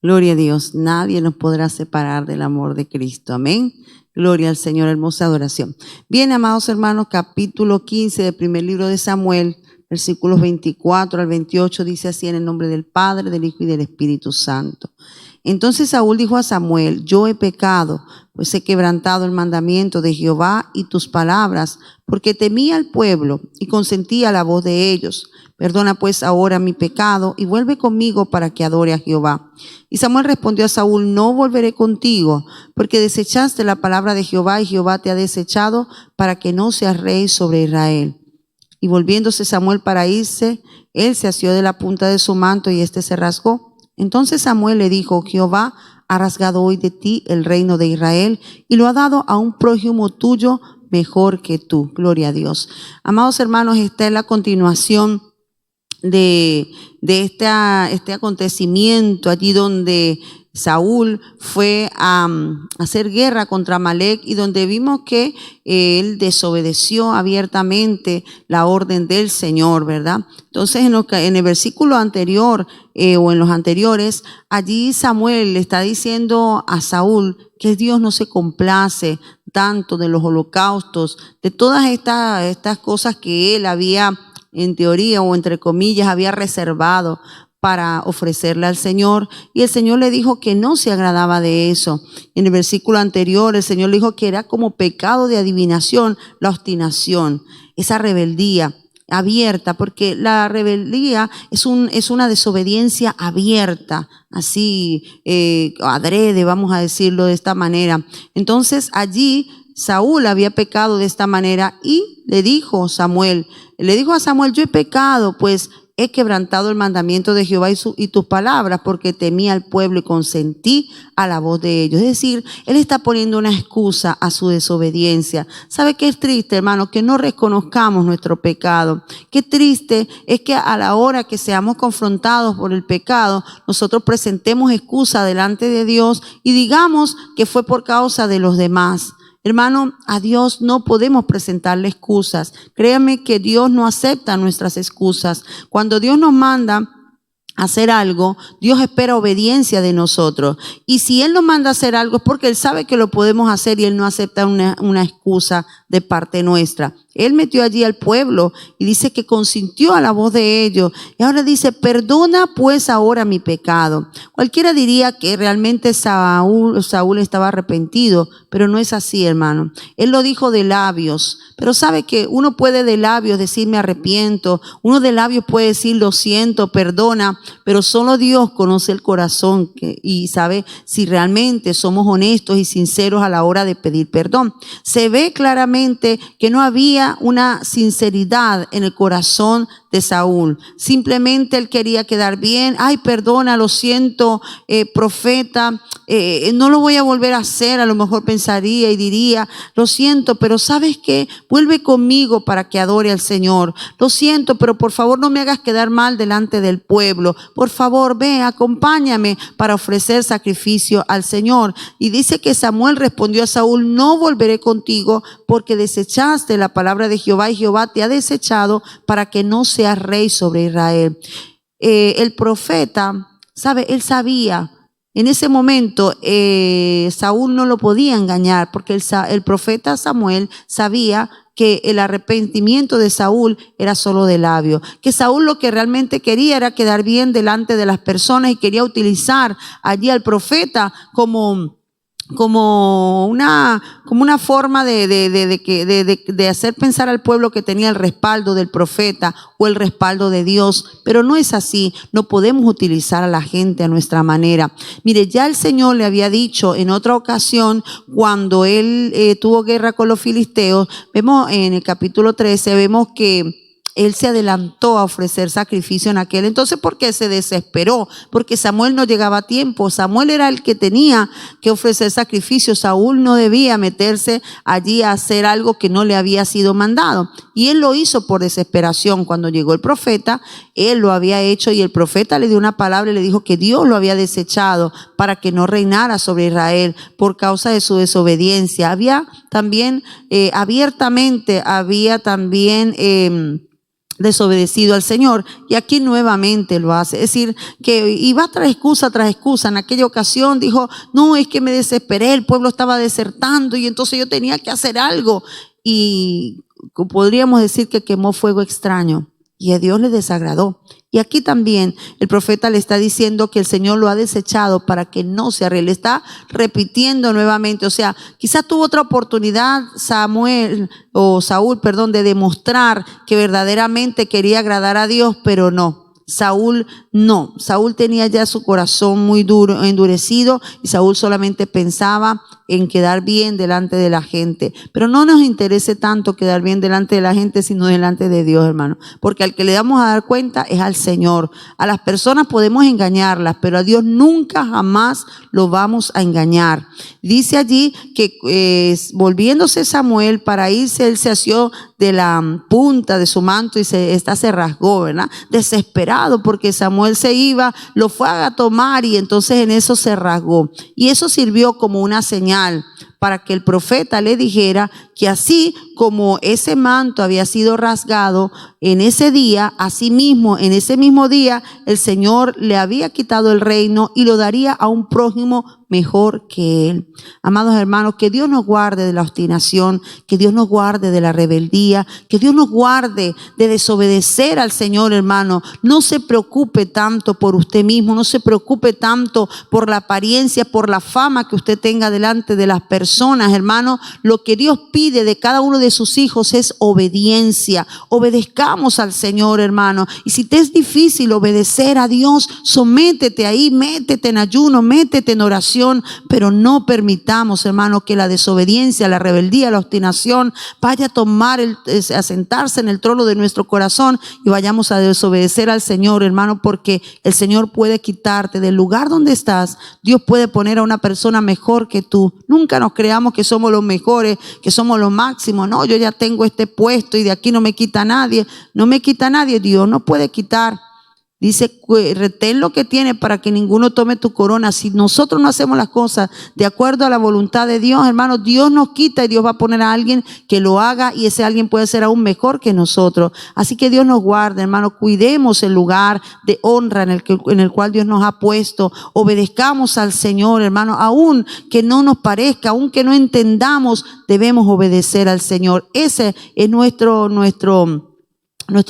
Gloria a Dios. Nadie nos podrá separar del amor de Cristo. Amén. Gloria al Señor. Hermosa adoración. Bien, amados hermanos, capítulo 15 del primer libro de Samuel, versículos 24 al 28, dice así: en el nombre del Padre, del Hijo y del Espíritu Santo. Entonces Saúl dijo a Samuel: yo he pecado, pues he quebrantado el mandamiento de Jehová y tus palabras, porque temía al pueblo y consentía la voz de ellos. Perdona pues ahora mi pecado y vuelve conmigo para que adore a Jehová. Y Samuel respondió a Saúl: no volveré contigo, porque desechaste la palabra de Jehová y Jehová te ha desechado para que no seas rey sobre Israel. Y volviéndose Samuel para irse, él se asió de la punta de su manto y éste se rasgó. Entonces Samuel le dijo: Jehová ha rasgado hoy de ti el reino de Israel y lo ha dado a un prójimo tuyo mejor que tú. Gloria a Dios. Amados hermanos, esta es la continuación de este acontecimiento allí donde Saúl fue a hacer guerra contra Amalec y donde vimos que él desobedeció abiertamente la orden del Señor, ¿verdad? Entonces en el versículo anterior o en los anteriores, allí Samuel le está diciendo a Saúl que Dios no se complace tanto de los holocaustos, de todas estas cosas que él había, en teoría o entre comillas, había reservado para ofrecerle al Señor, y el Señor le dijo que no se agradaba de eso. En el versículo anterior el Señor le dijo que era como pecado de adivinación la obstinación, esa rebeldía abierta, porque la rebeldía es una desobediencia abierta, así adrede, vamos a decirlo de esta manera. Entonces allí Saúl había pecado de esta manera y le dijo a Samuel, yo he pecado, pues he quebrantado el mandamiento de Jehová y tus palabras, porque temí al pueblo y consentí a la voz de ellos. Es decir, él está poniendo una excusa a su desobediencia. ¿Sabe qué es triste, hermano? Que no reconozcamos nuestro pecado. Qué triste es que a la hora que seamos confrontados por el pecado, nosotros presentemos excusa delante de Dios y digamos que fue por causa de los demás. Hermano, a Dios no podemos presentarle excusas. Créame que Dios no acepta nuestras excusas. Cuando Dios nos manda hacer algo, Dios espera obediencia de nosotros. Y si Él nos manda a hacer algo es porque Él sabe que lo podemos hacer y Él no acepta una excusa de parte nuestra. Él metió allí al pueblo y dice que consintió a la voz de ellos. Y ahora dice: perdona pues ahora mi pecado. Cualquiera diría que realmente Saúl estaba arrepentido, pero no es así, hermano. Él lo dijo de labios, pero sabe que uno puede de labios decir me arrepiento, uno de labios puede decir lo siento, perdona, pero solo Dios conoce el corazón y sabe si realmente somos honestos y sinceros a la hora de pedir perdón. Se ve claramente que no había una sinceridad en el corazón de Saúl. Simplemente él quería quedar bien. Ay, perdona, lo siento, profeta, no lo voy a volver a hacer. A lo mejor pensaría y diría: lo siento, pero ¿sabes qué? Vuelve conmigo para que adore al Señor. Lo siento, pero por favor no me hagas quedar mal delante del pueblo. Por favor, ve, acompáñame para ofrecer sacrificio al Señor. Y dice que Samuel respondió a Saúl: no volveré contigo, porque desechaste la palabra de Jehová y Jehová te ha desechado para que no seas rey sobre Israel. El profeta, ¿sabe? Él sabía. En ese momento Saúl no lo podía engañar, porque el profeta Samuel sabía que el arrepentimiento de Saúl era solo de labio, que Saúl lo que realmente quería era quedar bien delante de las personas y quería utilizar allí al profeta como una forma de hacer pensar al pueblo que tenía el respaldo del profeta o el respaldo de Dios, pero no es así. No podemos utilizar a la gente a nuestra manera. Mire, ya el Señor le había dicho en otra ocasión, cuando él tuvo guerra con los filisteos, vemos en el capítulo 13, vemos que él se adelantó a ofrecer sacrificio en aquel entonces porque se desesperó, porque Samuel no llegaba a tiempo. Samuel era el que tenía que ofrecer sacrificio. Saúl no debía meterse allí a hacer algo que no le había sido mandado. Y él lo hizo por desesperación. Cuando llegó el profeta, él lo había hecho y el profeta le dio una palabra y le dijo que Dios lo había desechado para que no reinara sobre Israel por causa de su desobediencia. Había también abiertamente, desobedecido al Señor, y aquí nuevamente lo hace. Es decir, que iba tras excusa tras excusa. En aquella ocasión dijo, no, es que me desesperé, el pueblo estaba desertando y entonces yo tenía que hacer algo, y podríamos decir que quemó fuego extraño y a Dios le desagradó. Y aquí también el profeta le está diciendo que el Señor lo ha desechado para que no se arregle. Está repitiendo nuevamente. O sea, quizás tuvo otra oportunidad Saúl, de demostrar que verdaderamente quería agradar a Dios, pero no. Saúl no. Saúl tenía ya su corazón muy duro, endurecido, y Saúl solamente pensaba en quedar bien delante de la gente. Pero no nos interese tanto quedar bien delante de la gente, sino delante de Dios, hermano. Porque al que le damos a dar cuenta es al Señor. A las personas podemos engañarlas, pero a Dios nunca jamás lo vamos a engañar. Dice allí que volviéndose Samuel para irse, él se asió de la punta de su manto y se rasgó, ¿verdad? Desesperado porque Samuel se iba, lo fue a tomar y entonces en eso se rasgó. Y eso sirvió como una señal para que el profeta le dijera que así como ese manto había sido rasgado en ese día, así mismo en ese mismo día el Señor le había quitado el reino y lo daría a un prójimo mejor que él. Amados hermanos, que Dios nos guarde de la obstinación, que Dios nos guarde de la rebeldía, que Dios nos guarde de desobedecer al Señor, hermano. No se preocupe tanto por usted mismo, no se preocupe tanto por la apariencia, por la fama que usted tenga delante de las personas, hermano. Lo que Dios pide de cada uno de sus hijos es obediencia. Obedezcamos al Señor, hermano. Y si te es difícil obedecer a Dios, sométete ahí, métete en ayuno, métete en oración, pero no permitamos, hermano, que la desobediencia, la rebeldía, la obstinación vaya a tomar, a sentarse en el trono de nuestro corazón y vayamos a desobedecer al Señor, hermano, porque el Señor puede quitarte del lugar donde estás. Dios puede poner a una persona mejor que tú. Nunca nos creamos que somos los mejores, que somos los máximos. No, yo ya tengo este puesto y de aquí no me quita nadie. No me quita nadie. Dios no puede quitar. Dice, retén lo que tienes para que ninguno tome tu corona. Si nosotros no hacemos las cosas de acuerdo a la voluntad de Dios, hermano, Dios nos quita y Dios va a poner a alguien que lo haga, y ese alguien puede ser aún mejor que nosotros. Así que Dios nos guarde, hermano. Cuidemos el lugar de honra en el cual Dios nos ha puesto. Obedezcamos al Señor, hermano. Aún que no nos parezca, aún que no entendamos, debemos obedecer al Señor. Ese es nuestro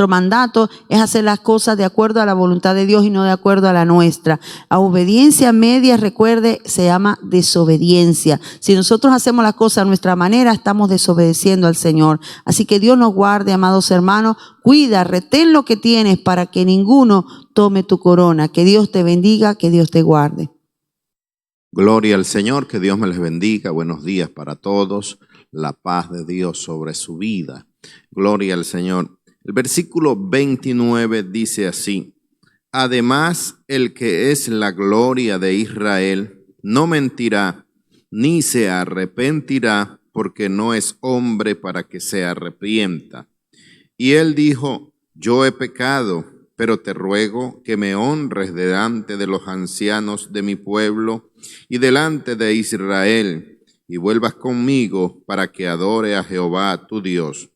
mandato, es hacer las cosas de acuerdo a la voluntad de Dios y no de acuerdo a la nuestra. A obediencia media, recuerde, se llama desobediencia. Si nosotros hacemos las cosas a nuestra manera, estamos desobedeciendo al Señor. Así que Dios nos guarde, amados hermanos. Cuida, retén lo que tienes para que ninguno tome tu corona. Que Dios te bendiga, que Dios te guarde. Gloria al Señor, que Dios me les bendiga. Buenos días para todos. La paz de Dios sobre su vida. Gloria al Señor. El versículo 29 dice así: además, el que es la gloria de Israel no mentirá, ni se arrepentirá, porque no es hombre para que se arrepienta. Y él dijo: yo he pecado, pero te ruego que me honres delante de los ancianos de mi pueblo y delante de Israel, y vuelvas conmigo para que adore a Jehová tu Dios.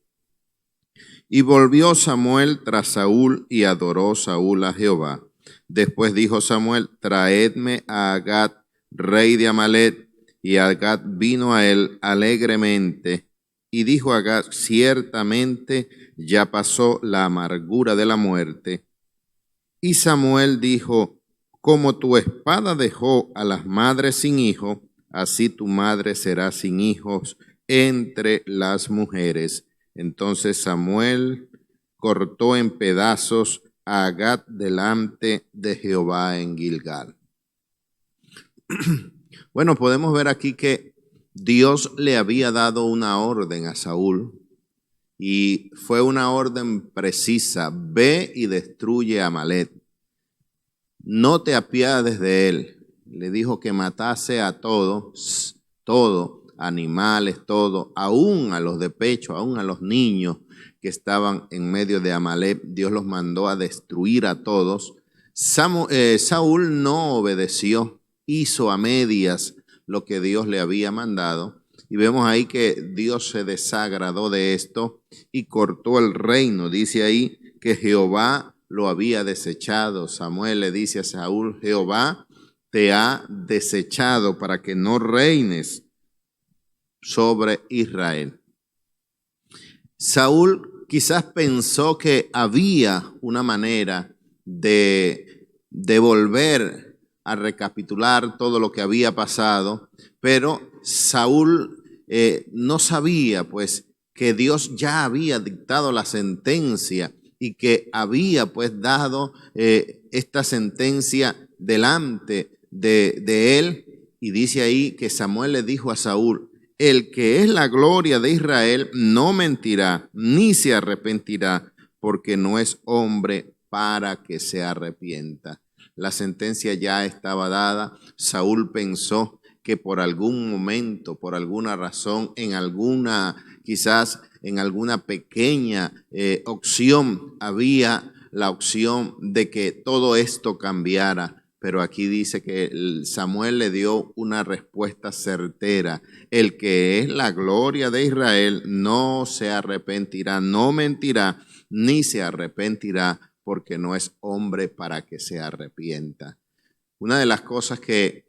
Y volvió Samuel tras Saúl y adoró Saúl a Jehová. Después dijo Samuel: traedme a Agag, rey de Amalec. Y Agag vino a él alegremente. Y dijo Agag: ciertamente ya pasó la amargura de la muerte. Y Samuel dijo: como tu espada dejó a las madres sin hijo, así tu madre será sin hijos entre las mujeres. Entonces Samuel cortó en pedazos a Agag delante de Jehová en Gilgal. Bueno, podemos ver aquí que Dios le había dado una orden a Saúl, y fue una orden precisa: ve y destruye a Amalec. No te apiades de él. Le dijo que matase a todos, animales, todo, aún a los de pecho, aún a los niños que estaban en medio de Amalec. Dios los mandó a destruir a todos. Saúl no obedeció, hizo a medias lo que Dios le había mandado. Y vemos ahí que Dios se desagradó de esto y cortó el reino. Dice ahí que Jehová lo había desechado. Samuel le dice a Saúl, Jehová te ha desechado para que no reines sobre Israel. Saúl quizás pensó que había una manera de volver a recapitular todo lo que había pasado, pero Saúl no sabía pues que Dios ya había dictado la sentencia y que había pues dado esta sentencia delante de él. Y dice ahí que Samuel le dijo a Saúl, el que es la gloria de Israel no mentirá ni se arrepentirá, porque no es hombre para que se arrepienta. La sentencia ya estaba dada. Saúl pensó que por algún momento, por alguna razón, quizás en alguna pequeña opción, había la opción de que todo esto cambiara. Pero aquí dice que Samuel le dio una respuesta certera. El que es la gloria de Israel no se arrepentirá, no mentirá, ni se arrepentirá, porque no es hombre para que se arrepienta. Una de las cosas que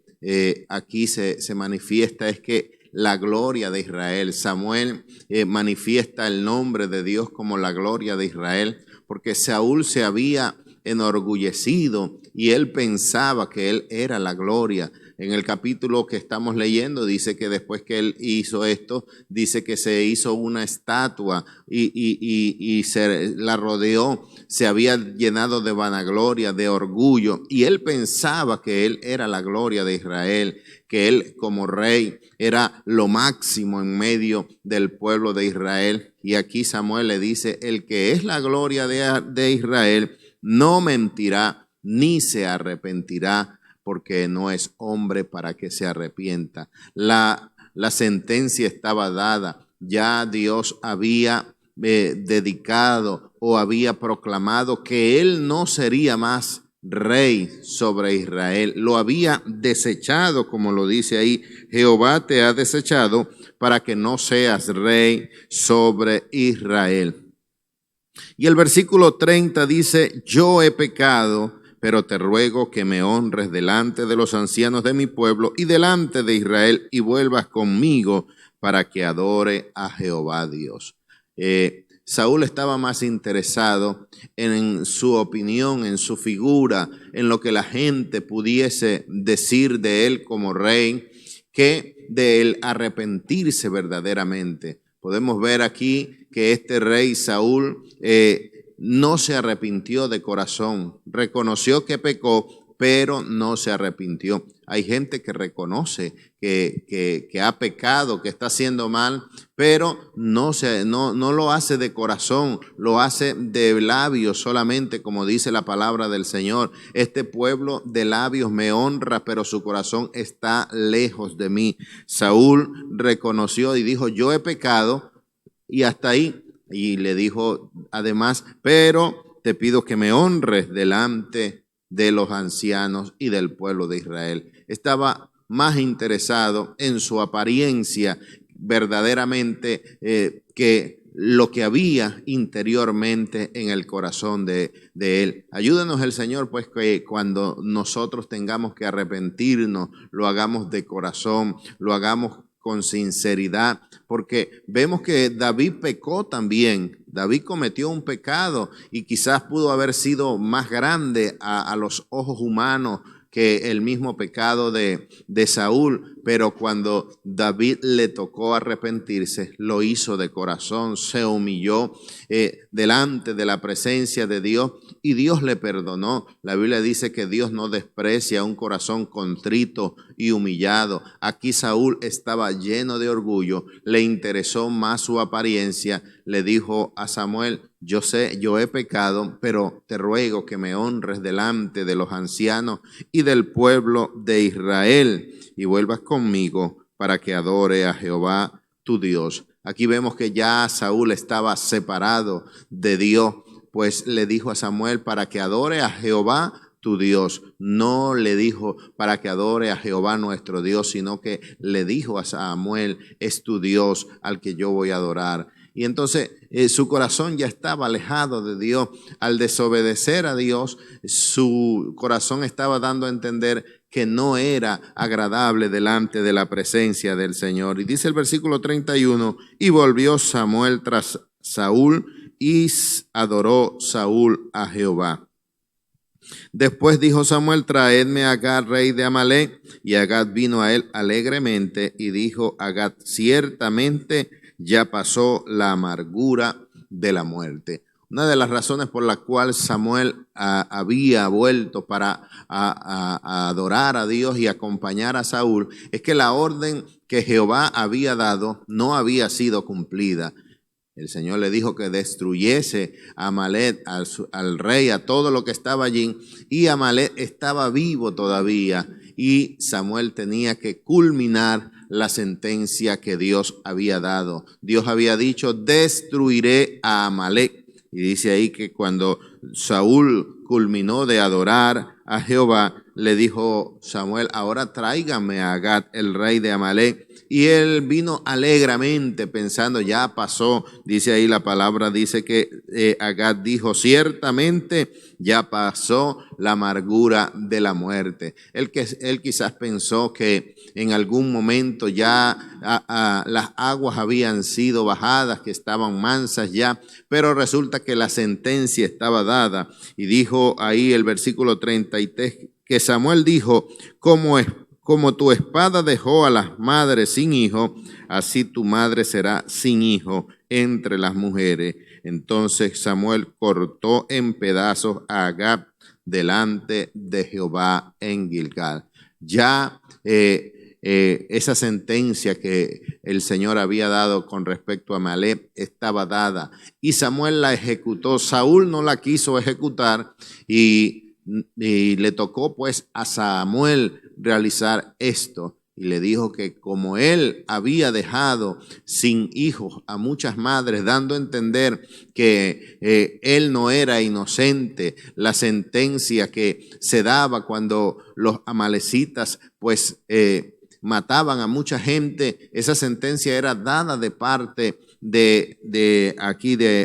aquí se manifiesta es que la gloria de Israel, Samuel manifiesta el nombre de Dios como la gloria de Israel, porque Saúl se había enorgullecido y él pensaba que él era la gloria. En el capítulo que estamos leyendo dice que después que él hizo esto, dice que se hizo una estatua y se la rodeó, se había llenado de vanagloria, de orgullo, y él pensaba que él era la gloria de Israel, que él como rey era lo máximo en medio del pueblo de Israel. Y aquí Samuel le dice, el que es la gloria de Israel no mentirá ni se arrepentirá, porque no es hombre para que se arrepienta. La sentencia estaba dada, ya Dios había dedicado o había proclamado que él no sería más rey sobre Israel. Lo había desechado, como lo dice ahí, Jehová te ha desechado para que no seas rey sobre Israel. Y el versículo 30 dice, yo he pecado, pero te ruego que me honres delante de los ancianos de mi pueblo y delante de Israel y vuelvas conmigo para que adore a Jehová Dios. Saúl estaba más interesado en su opinión, en su figura, en lo que la gente pudiese decir de él como rey, que de él arrepentirse verdaderamente. Podemos ver aquí que este rey Saúl no se arrepintió de corazón, reconoció que pecó, pero no se arrepintió. Hay gente que reconoce que ha pecado, que está haciendo mal, pero no lo hace de corazón, lo hace de labios solamente, como dice la palabra del Señor. Este pueblo de labios me honra, pero su corazón está lejos de mí. Saúl reconoció y dijo, yo he pecado, y hasta ahí. Y le dijo además, pero te pido que me honres delante de los ancianos y del pueblo de Israel. Estaba más interesado en su apariencia verdaderamente que lo que había interiormente en el corazón de él. Ayúdanos el Señor, pues, que cuando nosotros tengamos que arrepentirnos, lo hagamos de corazón, lo hagamos con sinceridad, porque vemos que David pecó también. David cometió un pecado y quizás pudo haber sido más grande a los ojos humanos que el mismo pecado de Saúl, pero cuando David le tocó arrepentirse, lo hizo de corazón, se humilló delante de la presencia de Dios y Dios le perdonó. La Biblia dice que Dios no desprecia un corazón contrito y humillado. Aquí Saúl estaba lleno de orgullo, le interesó más su apariencia, le dijo a Samuel, yo sé, yo he pecado, pero te ruego que me honres delante de los ancianos y del pueblo de Israel y vuelvas conmigo para que adore a Jehová tu Dios. Aquí vemos que ya Saúl estaba separado de Dios, pues le dijo a Samuel para que adore a Jehová tu Dios. No le dijo para que adore a Jehová nuestro Dios, sino que le dijo a Samuel, es tu Dios al que yo voy a adorar. Y entonces su corazón ya estaba alejado de Dios. Al desobedecer a Dios, su corazón estaba dando a entender que no era agradable delante de la presencia del Señor. Y dice el versículo 31, y volvió Samuel tras Saúl y adoró Saúl a Jehová. Después dijo Samuel, traedme a Agag, rey de Amalec. Y Agag vino a él alegremente y dijo Agag, ciertamente ya pasó la amargura de la muerte. Una de las razones por las cuales Samuel había vuelto para adorar a Dios y acompañar a Saúl es que la orden que Jehová había dado no había sido cumplida. El Señor le dijo que destruyese a Amalec, al rey, a todo lo que estaba allí, y Amalec estaba vivo todavía, y Samuel tenía que culminar la sentencia que Dios había dado. Dios había dicho, destruiré a Amalec. Y dice ahí que cuando Saúl culminó de adorar a Jehová, le dijo Samuel, ahora tráigame a Agag, el rey de Amalec. Y él vino alegremente pensando, ya pasó, dice ahí la palabra, dice que Agag dijo, ciertamente ya pasó la amargura de la muerte. Él quizás pensó que en algún momento ya las aguas habían sido bajadas, que estaban mansas ya, pero resulta que la sentencia estaba dada. Y dijo ahí el versículo 33, que Samuel dijo, como tu espada dejó a las madres sin hijo, así tu madre será sin hijo entre las mujeres. Entonces Samuel cortó en pedazos a Agag delante de Jehová en Gilgal. Ya esa sentencia que el Señor había dado con respecto a Amalec estaba dada y Samuel la ejecutó. Saúl no la quiso ejecutar y le tocó pues a Samuel realizar esto, y le dijo que como él había dejado sin hijos a muchas madres, dando a entender que él no era inocente, la sentencia que se daba cuando los amalecitas pues mataban a mucha gente, esa sentencia era dada de parte de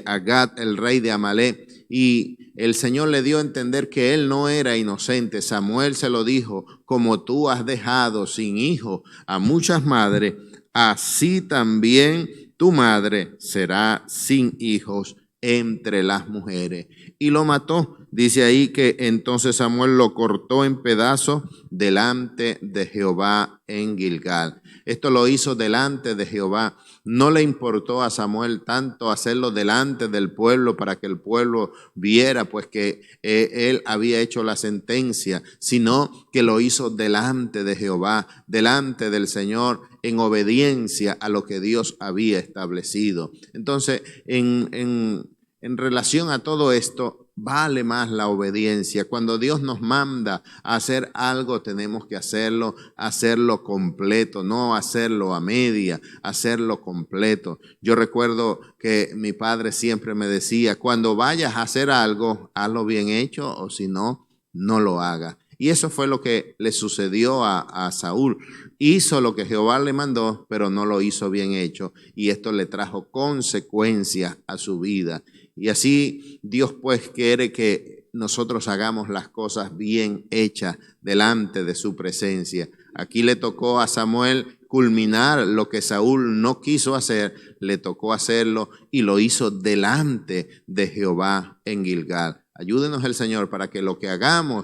Agag, el rey de Amalec, y el Señor le dio a entender que él no era inocente. Samuel se lo dijo, como tú has dejado sin hijo a muchas madres, así también tu madre será sin hijos entre las mujeres. Y lo mató. Dice ahí que entonces Samuel lo cortó en pedazos delante de Jehová en Gilgal. Esto lo hizo delante de Jehová. No le importó a Samuel tanto hacerlo delante del pueblo para que el pueblo viera pues que él había hecho la sentencia, sino que lo hizo delante de Jehová, delante del Señor, en obediencia a lo que Dios había establecido. Entonces, en relación a todo esto, vale más la obediencia. Cuando Dios nos manda a hacer algo, tenemos que hacerlo completo, no hacerlo a media, hacerlo completo. Yo recuerdo que mi padre siempre me decía, cuando vayas a hacer algo, hazlo bien hecho, o si no, no lo hagas. Y eso fue lo que le sucedió a Saúl. Hizo lo que Jehová le mandó, pero no lo hizo bien hecho. Y esto le trajo consecuencias a su vida. Y así Dios pues quiere que nosotros hagamos las cosas bien hechas delante de su presencia. Aquí le tocó a Samuel culminar lo que Saúl no quiso hacer, le tocó hacerlo y lo hizo delante de Jehová en Gilgal. Ayúdenos el Señor para que lo que hagamos,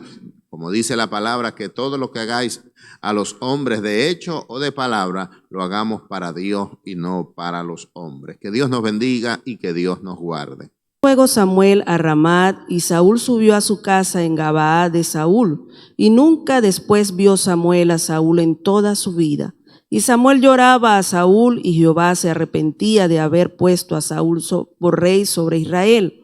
como dice la palabra, que todo lo que hagáis a los hombres de hecho o de palabra, lo hagamos para Dios y no para los hombres. Que Dios nos bendiga y que Dios nos guarde. Luego Samuel a Ramat, y Saúl subió a su casa en Gabaa de Saúl, y nunca después vio Samuel a Saúl en toda su vida. Y Samuel lloraba a Saúl, y Jehová se arrepentía de haber puesto a Saúl por rey sobre Israel.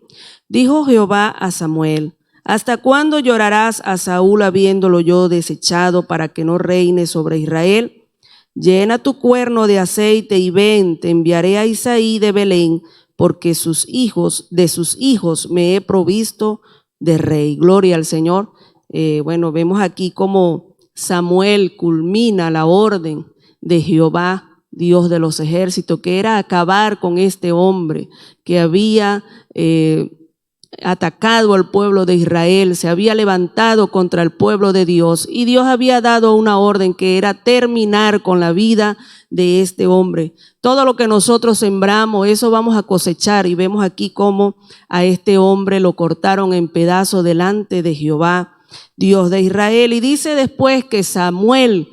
Dijo Jehová a Samuel, ¿hasta cuándo llorarás a Saúl habiéndolo yo desechado para que no reine sobre Israel? Llena tu cuerno de aceite y ven, te enviaré a Isaí de Belén, porque de sus hijos me he provisto de rey. Gloria al Señor. Vemos aquí cómo Samuel culmina la orden de Jehová Dios de los ejércitos, que era acabar con este hombre que había atacado al pueblo de Israel, se había levantado contra el pueblo de Dios, y Dios había dado una orden que era terminar con la vida de este hombre. Todo lo que nosotros sembramos, eso vamos a cosechar, y vemos aquí cómo a este hombre lo cortaron en pedazos delante de Jehová, Dios de Israel. Y dice después que Samuel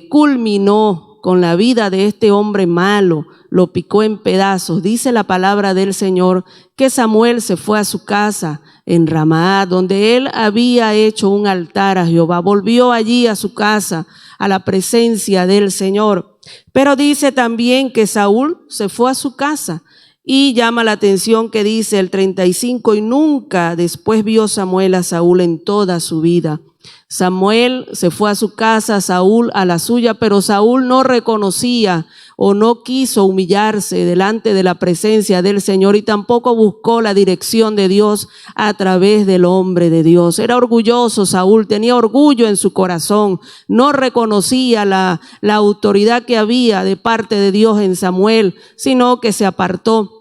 culminó con la vida de este hombre malo, lo picó en pedazos. Dice la palabra del Señor que Samuel se fue a su casa en Ramá, donde él había hecho un altar a Jehová. Volvió allí a su casa, a la presencia del Señor. Pero dice también que Saúl se fue a su casa, y llama la atención que dice el 35, y nunca después vio Samuel a Saúl en toda su vida. Samuel se fue a su casa, Saúl a la suya, pero Saúl no reconocía o no quiso humillarse delante de la presencia del Señor, y tampoco buscó la dirección de Dios a través del hombre de Dios. Era orgulloso Saúl, tenía orgullo en su corazón, no reconocía la autoridad que había de parte de Dios en Samuel, sino que se apartó.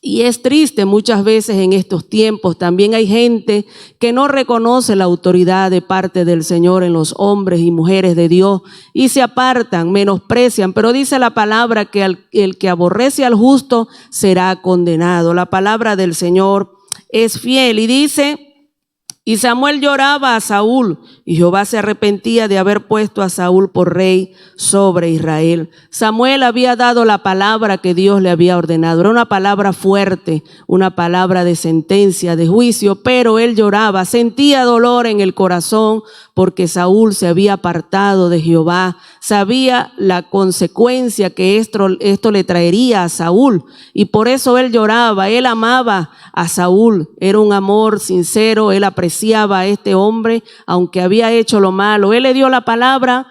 Y es triste muchas veces en estos tiempos. También hay gente que no reconoce la autoridad de parte del Señor en los hombres y mujeres de Dios y se apartan, menosprecian. Pero dice la palabra que el que aborrece al justo será condenado. La palabra del Señor es fiel, y dice: y Samuel lloraba a Saúl, y Jehová se arrepentía de haber puesto a Saúl por rey sobre Israel. Samuel había dado la palabra que Dios le había ordenado. Era una palabra fuerte, una palabra de sentencia, de juicio, pero él lloraba, sentía dolor en el corazón porque Saúl se había apartado de Jehová. Sabía la consecuencia que esto le traería a Saúl, y por eso él lloraba. Él amaba a Saúl, era un amor sincero, él apreciaba a este hombre, aunque había hecho lo malo. Él le dio la palabra,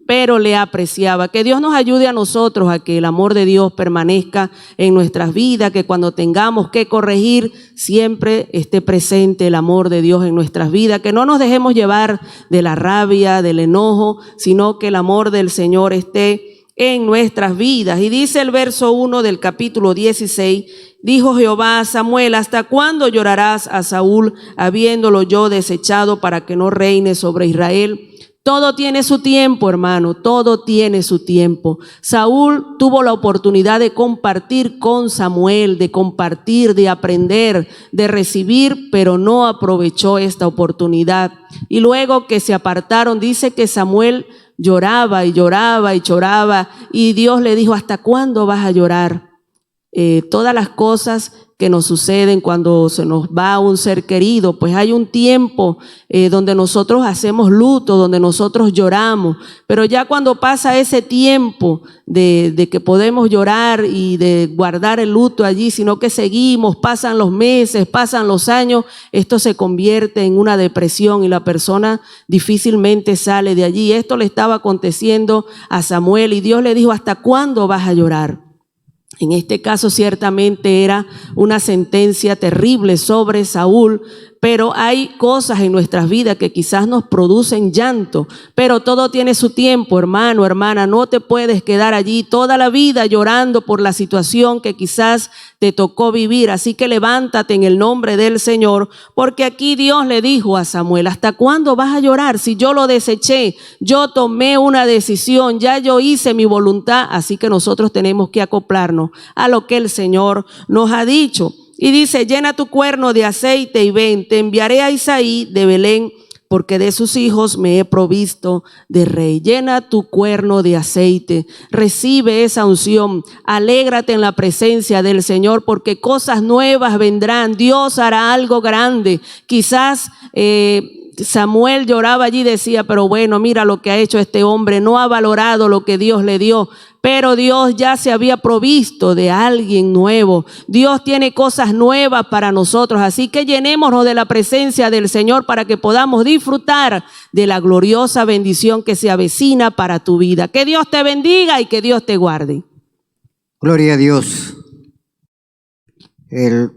pero le apreciaba. Que Dios nos ayude a nosotros a que el amor de Dios permanezca en nuestras vidas, que cuando tengamos que corregir siempre esté presente el amor de Dios en nuestras vidas, que no nos dejemos llevar de la rabia, del enojo, sino que el amor del Señor esté en nuestras vidas. Y dice el verso 1 del capítulo 16: dijo Jehová a Samuel: ¿hasta cuándo llorarás a Saúl, habiéndolo yo desechado para que no reine sobre Israel? Todo tiene su tiempo, hermano, todo tiene su tiempo. Saúl tuvo la oportunidad de compartir con Samuel, de compartir, de aprender, de recibir, pero no aprovechó esta oportunidad. Y luego que se apartaron, dice que Samuel lloraba y lloraba y lloraba, y Dios le dijo: ¿hasta cuándo vas a llorar? Todas las cosas que nos suceden cuando se nos va un ser querido, pues hay un tiempo donde nosotros hacemos luto, donde nosotros lloramos, pero ya cuando pasa ese tiempo de que podemos llorar y de guardar el luto allí, sino que seguimos, pasan los meses, pasan los años, esto se convierte en una depresión y la persona difícilmente sale de allí. Esto le estaba aconteciendo a Samuel, y Dios le dijo: ¿hasta cuándo vas a llorar? En este caso ciertamente era una sentencia terrible sobre Saúl, pero hay cosas en nuestras vidas que quizás nos producen llanto, pero todo tiene su tiempo, hermano, hermana. No te puedes quedar allí toda la vida llorando por la situación que quizás te tocó vivir. Así que levántate en el nombre del Señor, porque aquí Dios le dijo a Samuel: ¿hasta cuándo vas a llorar? Si yo lo deseché, yo tomé una decisión, ya yo hice mi voluntad. Así que nosotros tenemos que acoplarnos a lo que el Señor nos ha dicho. Y dice: llena tu cuerno de aceite y ven, te enviaré a Isaí de Belén, porque de sus hijos me he provisto de rey. Llena tu cuerno de aceite, recibe esa unción, alégrate en la presencia del Señor, porque cosas nuevas vendrán. Dios hará algo grande. Quizás Samuel lloraba allí y decía: pero bueno, mira lo que ha hecho este hombre, no ha valorado lo que Dios le dio. Pero Dios ya se había provisto de alguien nuevo. Dios tiene cosas nuevas para nosotros. Así que llenémonos de la presencia del Señor para que podamos disfrutar de la gloriosa bendición que se avecina para tu vida. Que Dios te bendiga y que Dios te guarde. Gloria a Dios. El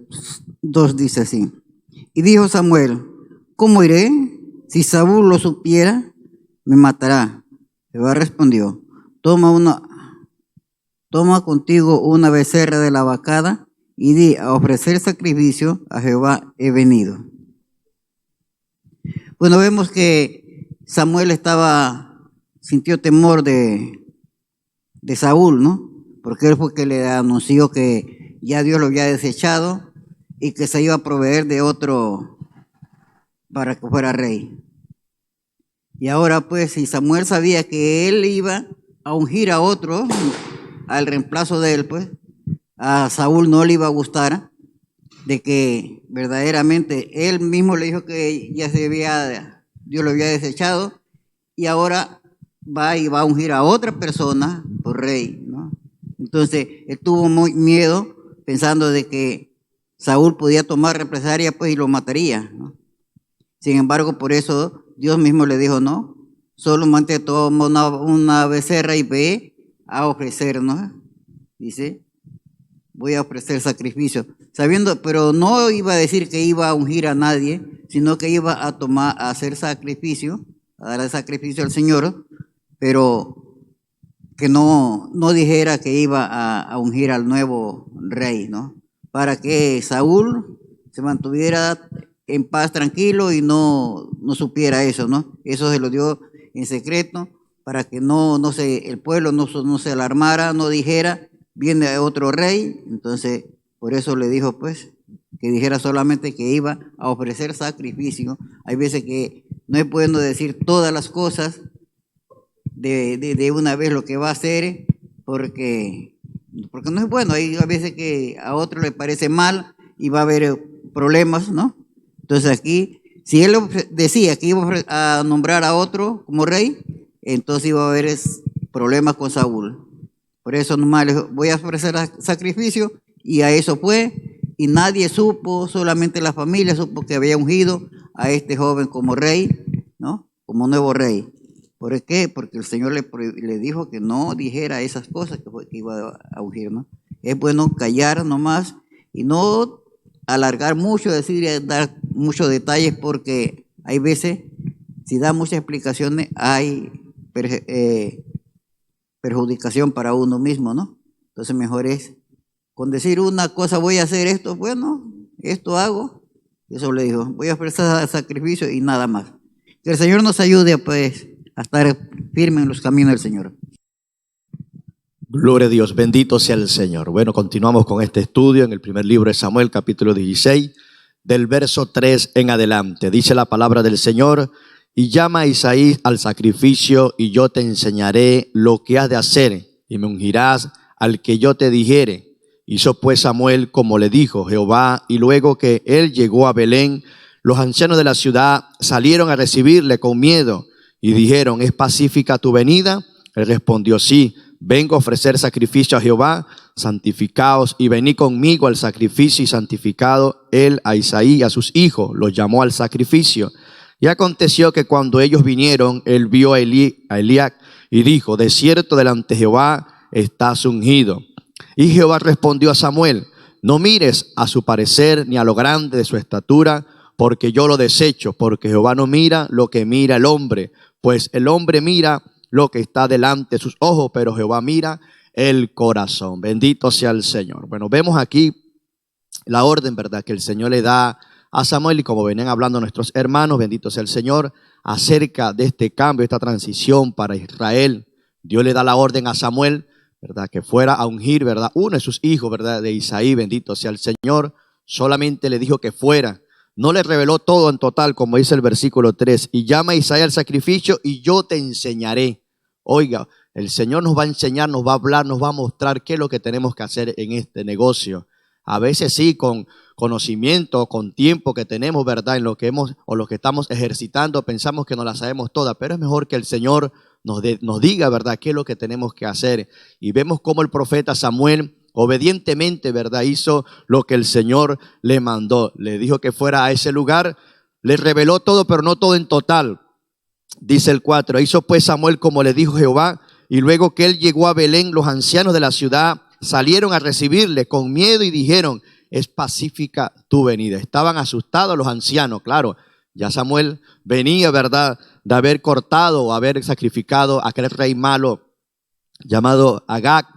2 dice así: y dijo Samuel: ¿cómo iré? Si Saúl lo supiera, me matará. Jehová respondió: toma una toma contigo una becerra de la vacada y di: a ofrecer sacrificio a Jehová he venido. Bueno, vemos que Samuel sintió temor de Saúl, ¿no? Porque él fue que le anunció que ya Dios lo había desechado y que se iba a proveer de otro para que fuera rey. Y ahora pues, si Samuel sabía que él iba a ungir a otro al reemplazo de él, pues a Saúl no le iba a gustar de que verdaderamente él mismo le dijo que ya Dios lo había desechado, y ahora va a ungir a otra persona por rey, ¿no? Entonces él tuvo muy miedo, pensando de que Saúl podía tomar represalia pues y lo mataría, ¿no? Sin embargo, por eso Dios mismo le dijo: no, solamente toma una becerra y ve a ofrecer, ¿no? Dice: voy a ofrecer sacrificio, sabiendo, pero no iba a decir que iba a ungir a nadie, sino que iba a hacer sacrificio, a dar sacrificio al Señor, pero que no dijera que iba a ungir al nuevo rey, ¿no? Para que Saúl se mantuviera en paz, tranquilo, y no supiera eso, ¿no? Eso se lo dio en secreto para que el pueblo no se alarmara, no dijera: viene otro rey. Entonces, por eso le dijo pues que dijera solamente que iba a ofrecer sacrificio. Hay veces que no es bueno decir todas las cosas de una vez lo que va a hacer, porque no es bueno. Hay a veces que a otro le parece mal y va a haber problemas, ¿no? Entonces aquí, si él decía que iba a nombrar a otro como rey, entonces iba a haber problemas con Saúl. Por eso nomás le dijo: voy a ofrecer sacrificio, y a eso fue, y nadie supo, solamente la familia supo que había ungido a este joven como rey, ¿no? Como nuevo rey. ¿Por qué? Porque el Señor le dijo que no dijera esas cosas que iba a ungir, ¿no? Es bueno callar nomás y no alargar mucho, decir y dar muchos detalles, porque hay veces, si da muchas explicaciones, hay perjudicación para uno mismo, ¿no? Entonces mejor es con decir una cosa: voy a hacer esto, bueno, esto hago. Eso le dijo: voy a ofrecer sacrificio y nada más. Que el Señor nos ayude pues a estar firme en los caminos del Señor. Gloria a Dios, bendito sea el Señor. Bueno, continuamos con este estudio en el primer libro de Samuel, capítulo 16, del verso 3 en adelante. Dice la palabra del Señor: y llama a Isaí al sacrificio, y yo te enseñaré lo que has de hacer, y me ungirás al que yo te dijere. Hizo pues Samuel como le dijo Jehová, y luego que él llegó a Belén, los ancianos de la ciudad salieron a recibirle con miedo, y dijeron: ¿es pacífica tu venida? Él respondió: sí, vengo a ofrecer sacrificio a Jehová, santificaos y venid conmigo al sacrificio. Y santificado él a Isaí y a sus hijos, los llamó al sacrificio. Y aconteció que cuando ellos vinieron, él vio a Eliab y dijo: de cierto delante de Jehová estás ungido. Y Jehová respondió a Samuel: no mires a su parecer ni a lo grande de su estatura, porque yo lo desecho, porque Jehová no mira lo que mira el hombre, pues el hombre mira lo que está delante de sus ojos, pero Jehová mira el corazón. Bendito sea el Señor. Bueno, vemos aquí la orden, ¿verdad?, que el Señor le da a Samuel, y como venían hablando nuestros hermanos, bendito sea el Señor, acerca de este cambio, esta transición para Israel. Dios le da la orden a Samuel, ¿verdad?, que fuera a ungir, ¿verdad?, uno de sus hijos, ¿verdad?, de Isaí. Bendito sea el Señor. Solamente le dijo que fuera. No le reveló todo en total, como dice el versículo 3. Y llama a Isaí al sacrificio, y yo te enseñaré. Oiga, el Señor nos va a enseñar, nos va a hablar, nos va a mostrar qué es lo que tenemos que hacer en este negocio. A veces sí, con conocimiento, con tiempo que tenemos, ¿verdad?, en lo que lo que estamos ejercitando, pensamos que no la sabemos toda, pero es mejor que el Señor nos diga, ¿verdad?, qué es lo que tenemos que hacer. Y vemos cómo el profeta Samuel obedientemente, ¿verdad?, hizo lo que el Señor le mandó. Le dijo que fuera a ese lugar, le reveló todo, pero no todo en total. Dice el 4: hizo pues Samuel como le dijo Jehová, y luego que él llegó a Belén, los ancianos de la ciudad salieron a recibirle con miedo y dijeron: es pacífica tu venida. Estaban asustados los ancianos, claro. Ya Samuel venía, ¿verdad?, de haber cortado o haber sacrificado a aquel rey malo llamado Agag.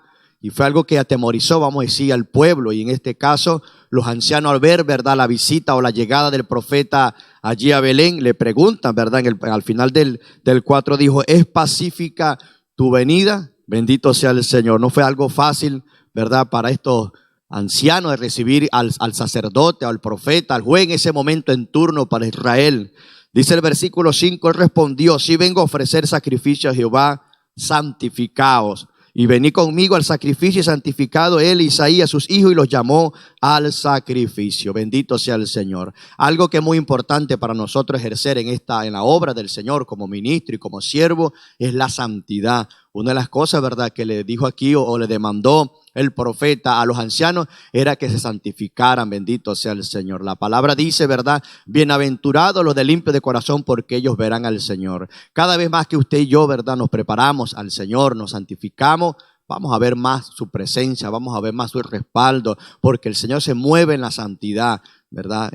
Y fue algo que atemorizó, vamos a decir, al pueblo. Y en este caso, los ancianos al ver, ¿verdad?, la visita o la llegada del profeta allí a Belén, le preguntan, ¿verdad?, al final del 4 dijo, ¿es pacífica tu venida? Bendito sea el Señor. No fue algo fácil, ¿verdad?, para estos ancianos de recibir al sacerdote, al profeta, al juez en ese momento en turno para Israel. Dice el versículo 5, él respondió, sí vengo a ofrecer sacrificio a Jehová, santificaos. Y vení conmigo al sacrificio, y santificado él, Isaí, a sus hijos, y los llamó al sacrificio. Bendito sea el Señor. Algo que es muy importante para nosotros ejercer en la obra del Señor como ministro y como siervo es la santidad. Una de las cosas, ¿verdad?, que le dijo aquí o le demandó el profeta a los ancianos era que se santificaran. Bendito sea el Señor. La palabra dice, ¿verdad?, bienaventurados los de limpio de corazón, porque ellos verán al Señor. Cada vez más que usted y yo, ¿verdad?, nos preparamos al Señor, nos santificamos, vamos a ver más su presencia, vamos a ver más su respaldo, porque el Señor se mueve en la santidad, ¿verdad?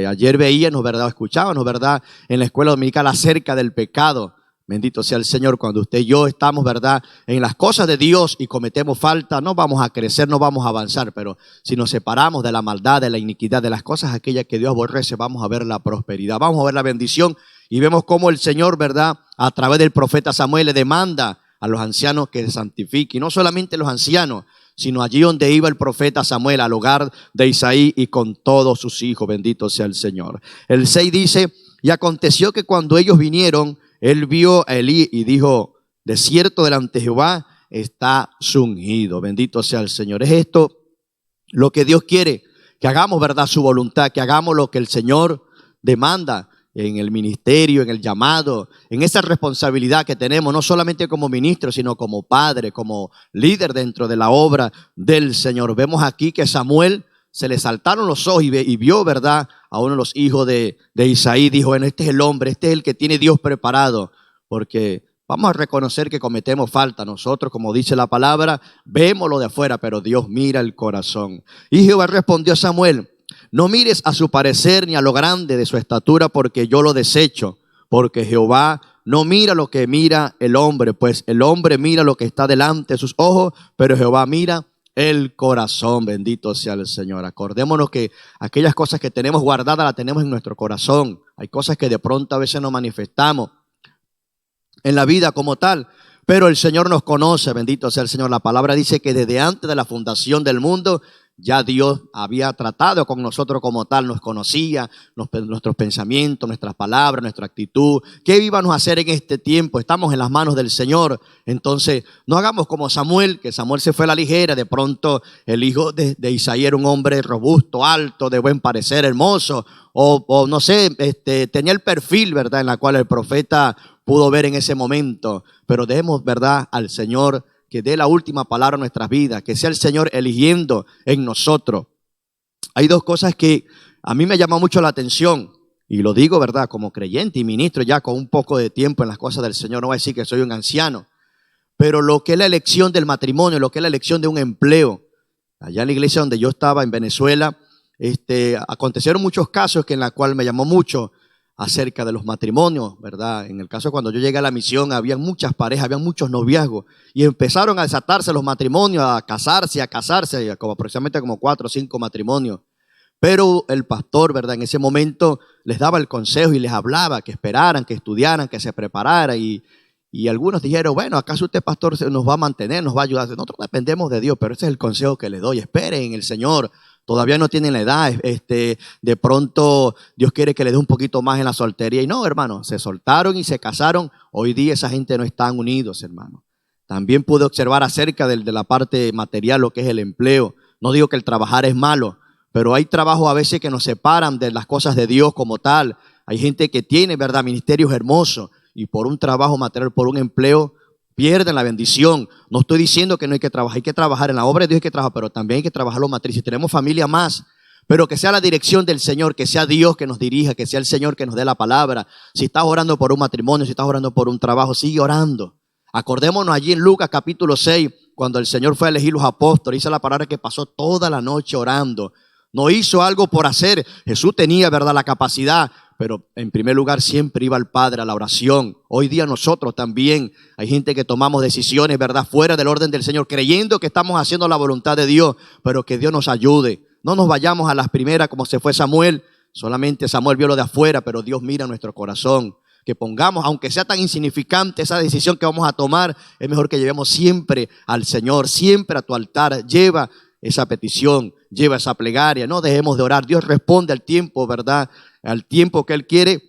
Ayer veíamos, ¿verdad?, escuchábamos, ¿verdad?, en la escuela dominical acerca del pecado. Bendito sea el Señor. Cuando usted y yo estamos, ¿verdad?, en las cosas de Dios y cometemos falta, no vamos a crecer, no vamos a avanzar, pero si nos separamos de la maldad, de la iniquidad, de las cosas aquellas que Dios aborrece, vamos a ver la prosperidad, vamos a ver la bendición. Y vemos cómo el Señor, ¿verdad?, a través del profeta Samuel le demanda a los ancianos que se santifiquen. Y no solamente los ancianos, sino allí donde iba el profeta Samuel, al hogar de Isaí y con todos sus hijos. Bendito sea el Señor. El 6 dice, y aconteció que cuando ellos vinieron, él vio a Elí y dijo, de cierto delante de Jehová está su ungido. Bendito sea el Señor. Es esto lo que Dios quiere, que hagamos, ¿verdad?, su voluntad, que hagamos lo que el Señor demanda en el ministerio, en el llamado, en esa responsabilidad que tenemos, no solamente como ministro, sino como padre, como líder dentro de la obra del Señor. Vemos aquí que Samuel se le saltaron los ojos y vio, ¿verdad?, a uno de los hijos de Isaí. Dijo, bueno, este es el hombre, este es el que tiene Dios preparado, porque vamos a reconocer que cometemos falta. Nosotros, como dice la palabra, vemos lo de afuera, pero Dios mira el corazón. Y Jehová respondió a Samuel, no mires a su parecer ni a lo grande de su estatura, porque yo lo desecho, porque Jehová no mira lo que mira el hombre, pues el hombre mira lo que está delante de sus ojos, pero Jehová mira el corazón. Bendito sea el Señor. Acordémonos que aquellas cosas que tenemos guardadas las tenemos en nuestro corazón. Hay cosas que de pronto a veces no manifestamos en la vida como tal, pero el Señor nos conoce. Bendito sea el Señor. La palabra dice que desde antes de la fundación del mundo ya Dios había tratado con nosotros como tal, nos conocía, nuestros pensamientos, nuestras palabras, nuestra actitud. ¿Qué íbamos a hacer en este tiempo? Estamos en las manos del Señor. Entonces, no hagamos como Samuel, que Samuel se fue a la ligera. De pronto, el hijo de Isaí era un hombre robusto, alto, de buen parecer, hermoso, o no sé, tenía el perfil, ¿verdad?, en la cual el profeta pudo ver en ese momento. Pero dejemos, ¿verdad?, al Señor que dé la última palabra en nuestras vidas, que sea el Señor eligiendo en nosotros. Hay dos cosas que a mí me llama mucho la atención, y lo digo, ¿verdad?, como creyente y ministro ya con un poco de tiempo en las cosas del Señor. No voy a decir que soy un anciano, pero lo que es la elección del matrimonio, lo que es la elección de un empleo. Allá en la iglesia donde yo estaba en Venezuela, acontecieron muchos casos en la cual me llamó mucho acerca de los matrimonios, ¿verdad? En el caso cuando yo llegué a la misión, había muchas parejas, había muchos noviazgos, y empezaron a desatarse los matrimonios, a casarse, como aproximadamente como 4 o 5 matrimonios. Pero el pastor, ¿verdad?, en ese momento les daba el consejo y les hablaba que esperaran, que estudiaran, que se prepararan, y algunos dijeron, bueno, ¿acaso usted, pastor, nos va a mantener, nos va a ayudar? Nosotros dependemos de Dios, pero ese es el consejo que les doy. Esperen en el Señor. Todavía no tienen la edad, de pronto Dios quiere que le dé un poquito más en la soltería. Y no, hermano, se soltaron y se casaron. Hoy día esa gente no están unidos, hermano. También pude observar acerca de la parte material, lo que es el empleo. No digo que el trabajar es malo, pero hay trabajos a veces que nos separan de las cosas de Dios como tal. Hay gente que tiene, ¿verdad?, ministerios hermosos, y por un trabajo material, por un empleo, pierden la bendición. No estoy diciendo que no hay que trabajar en la obra de Dios, hay que trabajar, pero también hay que trabajar lo material. Si tenemos familia más, pero que sea la dirección del Señor, que sea Dios que nos dirija, que sea el Señor que nos dé la palabra. Si estás orando por un matrimonio, si estás orando por un trabajo, sigue orando. Acordémonos allí en Lucas capítulo 6, cuando el Señor fue a elegir los apóstoles, dice la palabra que pasó toda la noche orando. No hizo algo por hacer. Jesús tenía, ¿verdad?, la capacidad, pero en primer lugar siempre iba al Padre, a la oración. Hoy día nosotros también, hay gente que tomamos decisiones, ¿verdad?, fuera del orden del Señor, creyendo que estamos haciendo la voluntad de Dios, pero que Dios nos ayude. No nos vayamos a las primeras como se fue Samuel. Solamente Samuel vio lo de afuera, pero Dios mira nuestro corazón. Que pongamos, aunque sea tan insignificante esa decisión que vamos a tomar, es mejor que llevemos siempre al Señor, siempre a tu altar. Lleva esa petición, lleva esa plegaria, no dejemos de orar. Dios responde al tiempo, ¿verdad? Al tiempo que Él quiere,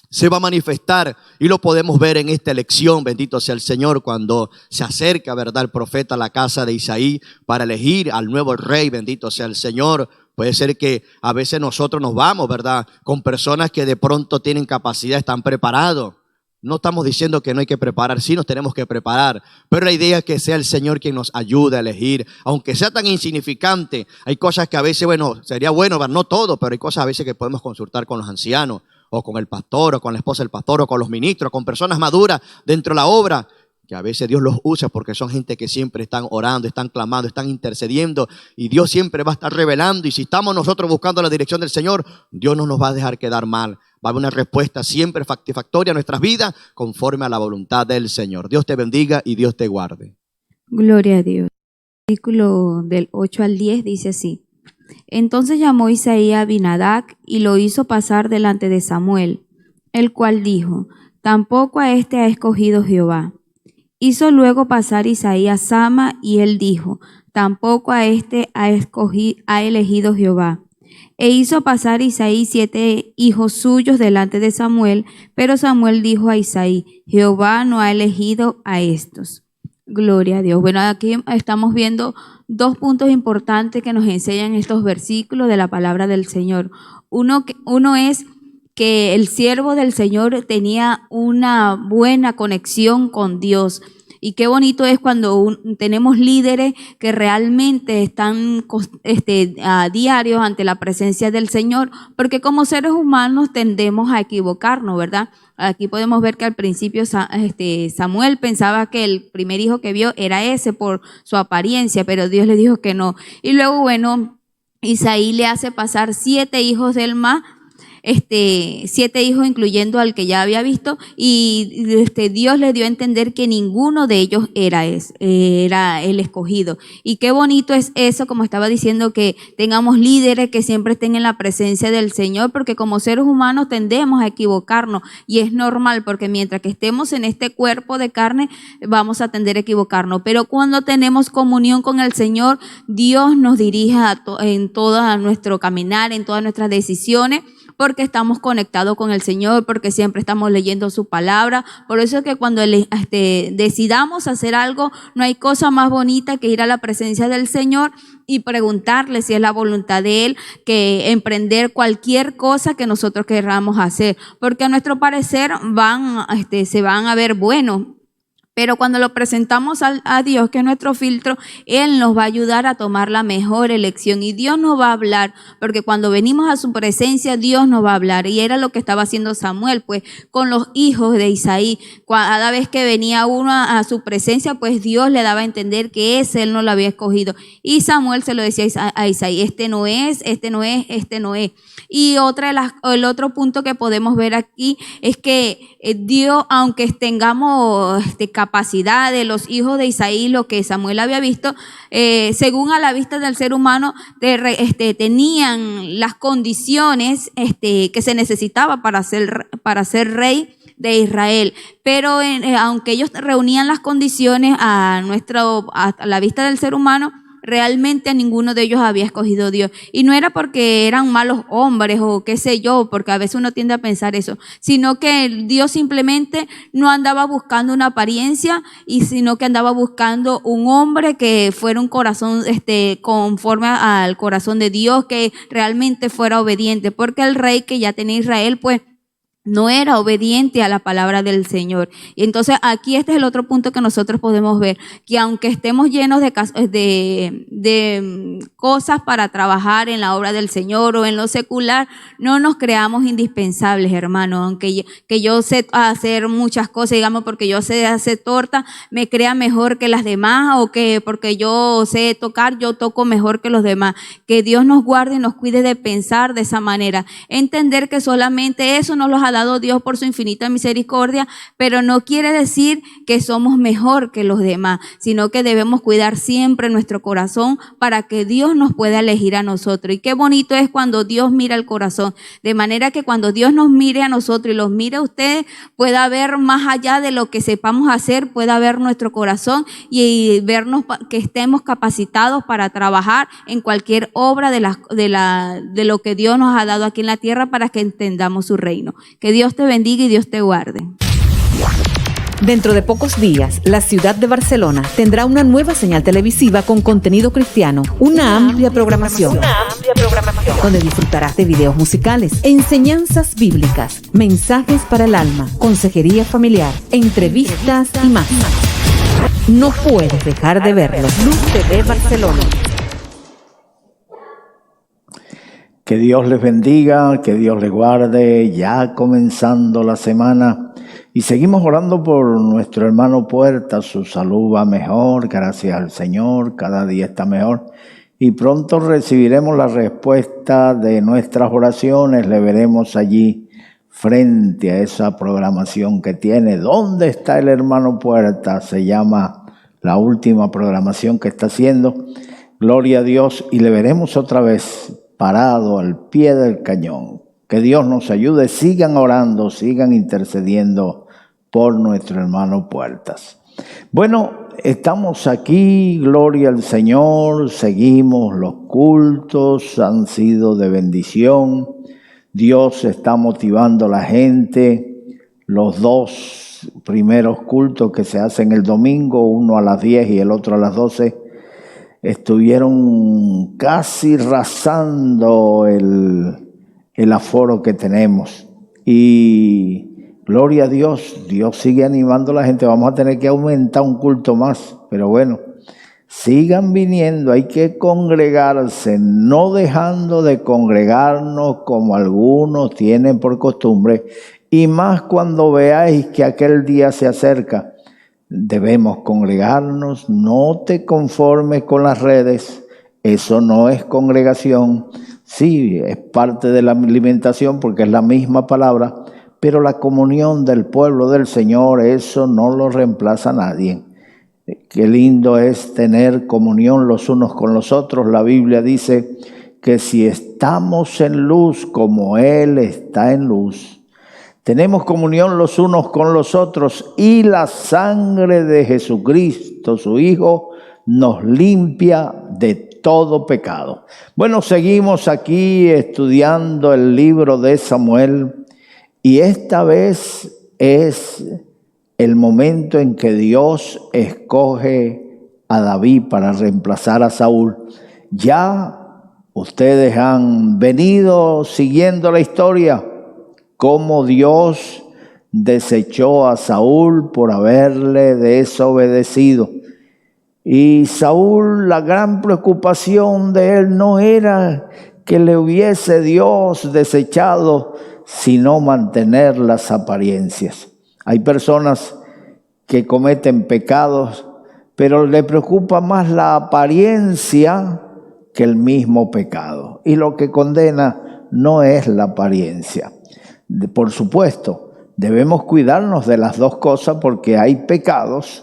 se va a manifestar, y lo podemos ver en esta elección. Bendito sea el Señor, cuando se acerca, ¿verdad?, el profeta a la casa de Isaí para elegir al nuevo rey. Bendito sea el Señor. Puede ser que a veces nosotros nos vamos, ¿verdad?, con personas que de pronto tienen capacidad, están preparados. No estamos diciendo que no hay que preparar, sí nos tenemos que preparar, pero la idea es que sea el Señor quien nos ayude a elegir, aunque sea tan insignificante. Hay cosas que a veces, bueno, sería bueno, no todo, pero hay cosas a veces que podemos consultar con los ancianos, o con el pastor, o con la esposa del pastor, o con los ministros, con personas maduras dentro de la obra, que a veces Dios los usa porque son gente que siempre están orando, están clamando, están intercediendo, y Dios siempre va a estar revelando. Y si estamos nosotros buscando la dirección del Señor, Dios no nos va a dejar quedar mal. Va a haber una respuesta siempre satisfactoria a nuestras vidas conforme a la voluntad del Señor. Dios te bendiga y Dios te guarde. Gloria a Dios. Versículo del 8 al 10 dice así: Entonces llamó Isaí a Abinadab y lo hizo pasar delante de Samuel, el cual dijo: Tampoco a este ha escogido Jehová. Hizo luego pasar Isaí a Sama, y él dijo: Tampoco a este ha elegido Jehová. E hizo pasar Isaí 7 hijos suyos delante de Samuel, pero Samuel dijo a Isaí: Jehová no ha elegido a estos. Gloria a Dios. Bueno, aquí estamos viendo dos puntos importantes que nos enseñan estos versículos de la palabra del Señor. Uno es que el siervo del Señor tenía una buena conexión con Dios. Y qué bonito es cuando tenemos líderes que realmente están a diario ante la presencia del Señor, porque como seres humanos tendemos a equivocarnos, ¿verdad? Aquí podemos ver que al principio Samuel pensaba que el primer hijo que vio era ese por su apariencia, pero Dios le dijo que no. Y luego, bueno, Isaí le hace pasar 7 hijos del más, 7 hijos incluyendo al que ya había visto, y Dios le dio a entender que ninguno de ellos era el escogido. Y qué bonito es eso, como estaba diciendo, que tengamos líderes que siempre estén en la presencia del Señor, porque como seres humanos tendemos a equivocarnos, y es normal, porque mientras que estemos en este cuerpo de carne vamos a tender a equivocarnos, pero cuando tenemos comunión con el Señor, Dios nos dirige en todo nuestro caminar, en todas nuestras decisiones, porque estamos conectados con el Señor, porque siempre estamos leyendo su palabra. Por eso es que cuando decidamos hacer algo, no hay cosa más bonita que ir a la presencia del Señor y preguntarle si es la voluntad de Él, que emprender cualquier cosa que nosotros queramos hacer, porque a nuestro parecer se van a ver buenos. Pero cuando lo presentamos a Dios, que es nuestro filtro, Él nos va a ayudar a tomar la mejor elección. Y Dios nos va a hablar, porque cuando venimos a su presencia, Dios nos va a hablar. Y era lo que estaba haciendo Samuel, pues, con los hijos de Isaí. Cada vez que venía uno a su presencia, pues Dios le daba a entender que ese Él no lo había escogido. Y Samuel se lo decía a Isaí: este no es. Y el otro punto que podemos ver aquí es que Dios, aunque tengamos capacidad de los hijos de Isaí, lo que Samuel había visto, según a la vista del ser humano, tenían las condiciones que se necesitaba para ser rey de Israel. Pero aunque ellos reunían las condiciones a la vista del ser humano, realmente a ninguno de ellos había escogido Dios. Y no era porque eran malos hombres o qué sé yo, porque a veces uno tiende a pensar eso, sino que Dios simplemente no andaba buscando una apariencia, sino que andaba buscando un hombre que fuera un corazón conforme al corazón de Dios, que realmente fuera obediente, porque el rey que ya tenía Israel, pues no era obediente a la palabra del Señor. Y entonces aquí este es el otro punto que nosotros podemos ver, que aunque estemos llenos de cosas para trabajar en la obra del Señor o en lo secular, no nos creamos indispensables, hermano. Aunque yo sé hacer muchas cosas, digamos, porque yo sé hacer torta, me crea mejor que las demás, o que porque yo sé tocar, yo toco mejor que los demás. Que Dios nos guarde y nos cuide de pensar de esa manera. Entender que solamente eso nos lo ha dado Dios por su infinita misericordia, pero no quiere decir que somos mejor que los demás, sino que debemos cuidar siempre nuestro corazón para que Dios nos pueda elegir a nosotros. Y qué bonito es cuando Dios mira el corazón, de manera que cuando Dios nos mire a nosotros y los mire a ustedes, pueda ver más allá de lo que sepamos hacer, pueda ver nuestro corazón y vernos que estemos capacitados para trabajar en cualquier obra de lo que Dios nos ha dado aquí en la tierra, para que entendamos su reino. Que Dios te bendiga y Dios te guarde. Dentro de pocos días, la ciudad de Barcelona tendrá una nueva señal televisiva con contenido cristiano, una amplia programación, donde disfrutarás de videos musicales, enseñanzas bíblicas, mensajes para el alma, consejería familiar, entrevistas y más. No puedes dejar de verlo. Luz TV Barcelona. Que Dios les bendiga, que Dios les guarde, ya comenzando la semana. Y seguimos orando por nuestro hermano Puerta, su salud va mejor, gracias al Señor, cada día está mejor. Y pronto recibiremos la respuesta de nuestras oraciones, le veremos allí frente a esa programación que tiene. ¿Dónde está el hermano Puerta? Se llama la última programación que está haciendo. Gloria a Dios, y le veremos otra vez parado al pie del cañón. Que Dios nos ayude, sigan orando, sigan intercediendo por nuestro hermano Puertas. Bueno, estamos aquí, gloria al Señor, seguimos los cultos, han sido de bendición. Dios está motivando a la gente. Los dos primeros cultos que se hacen el domingo, uno a las 10 y el otro a las 12, estuvieron casi rasando el aforo que tenemos. Y gloria a Dios, Dios sigue animando a la gente. Vamos a tener que aumentar un culto más, pero bueno, sigan viniendo, hay que congregarse, no dejando de congregarnos como algunos tienen por costumbre, y más cuando veáis que aquel día se acerca. Debemos congregarnos, no te conformes con las redes, eso no es congregación. Sí, es parte de la alimentación porque es la misma palabra, pero la comunión del pueblo del Señor, eso no lo reemplaza nadie. Qué lindo es tener comunión los unos con los otros. La Biblia dice que si estamos en luz como Él está en luz, tenemos comunión los unos con los otros, y la sangre de Jesucristo, su Hijo, nos limpia de todo pecado. Bueno, seguimos aquí estudiando el libro de Samuel, y esta vez es el momento en que Dios escoge a David para reemplazar a Saúl. Ya ustedes han venido siguiendo la historia, cómo Dios desechó a Saúl por haberle desobedecido. Y Saúl, la gran preocupación de él no era que le hubiese Dios desechado, sino mantener las apariencias. Hay personas que cometen pecados, pero le preocupa más la apariencia que el mismo pecado. Y lo que condena no es la apariencia. Por supuesto, debemos cuidarnos de las dos cosas, porque hay pecados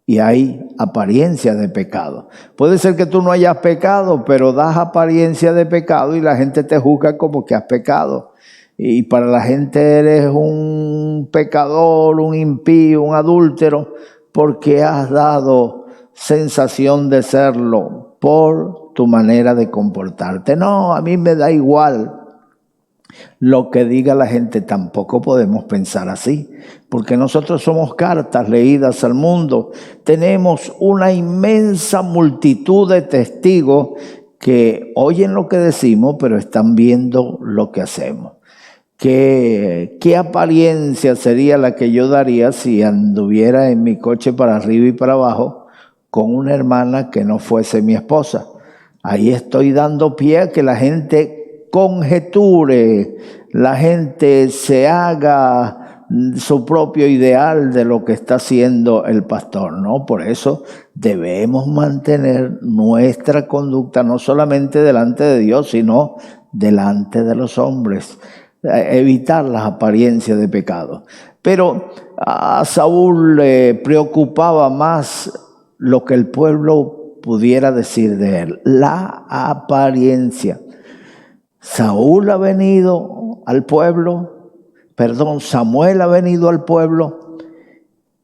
y hay apariencia de pecado. Puede ser que tú no hayas pecado, pero das apariencia de pecado y la gente te juzga como que has pecado. Y para la gente eres un pecador, un impío, un adúltero, porque has dado sensación de serlo por tu manera de comportarte. No, a mí me da igual lo que diga la gente. Tampoco podemos pensar así, porque nosotros somos cartas leídas al mundo. Tenemos una inmensa multitud de testigos que oyen lo que decimos, pero están viendo lo que hacemos. ¿Qué apariencia sería la que yo daría si anduviera en mi coche para arriba y para abajo con una hermana que no fuese mi esposa? Ahí estoy dando pie a que la gente conjeture, la gente se haga su propio ideal de lo que está haciendo el pastor, ¿no? Por eso debemos mantener nuestra conducta no solamente delante de Dios, sino delante de los hombres. Evitar las apariencias de pecado. Pero a Saúl le preocupaba más lo que el pueblo pudiera decir de él, la apariencia. Samuel ha venido al pueblo,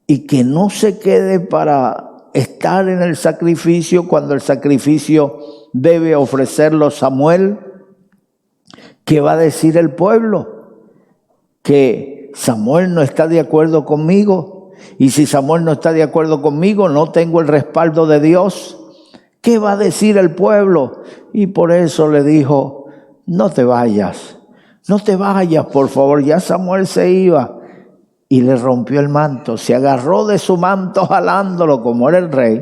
y que no se quede para estar en el sacrificio cuando el sacrificio debe ofrecerlo Samuel. ¿Qué va a decir el pueblo? Que Samuel no está de acuerdo conmigo. Y si Samuel no está de acuerdo conmigo, no tengo el respaldo de Dios. ¿Qué va a decir el pueblo? Y por eso le dijo, no te vayas, por favor. Ya Samuel se iba y le rompió el manto. Se agarró de su manto jalándolo como era el rey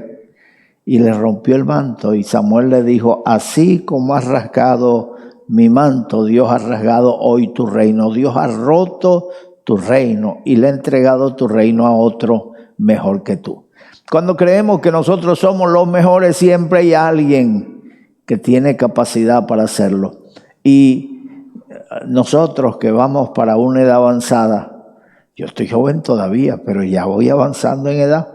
y le rompió el manto. Y Samuel le dijo, así como has rasgado mi manto, Dios ha rasgado hoy tu reino. Dios ha roto tu reino y le ha entregado tu reino a otro mejor que tú. Cuando creemos que nosotros somos los mejores, siempre hay alguien que tiene capacidad para hacerlo. Y nosotros que vamos para una edad avanzada, yo estoy joven todavía, pero ya voy avanzando en edad,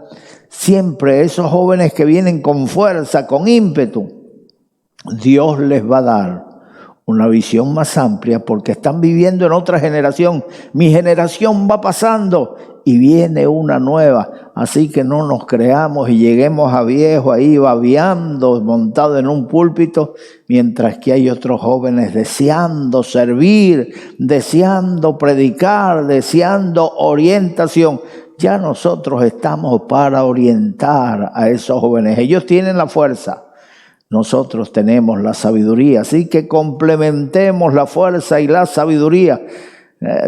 siempre esos jóvenes que vienen con fuerza, con ímpetu, Dios les va a dar una visión más amplia porque están viviendo en otra generación. Mi generación va pasando y viene una nueva. Así que no nos creamos y lleguemos a viejo ahí babeando, montado en un púlpito, mientras que hay otros jóvenes deseando servir, deseando predicar, deseando orientación. Ya nosotros estamos para orientar a esos jóvenes. Ellos tienen la fuerza. Nosotros tenemos la sabiduría, así que complementemos la fuerza y la sabiduría.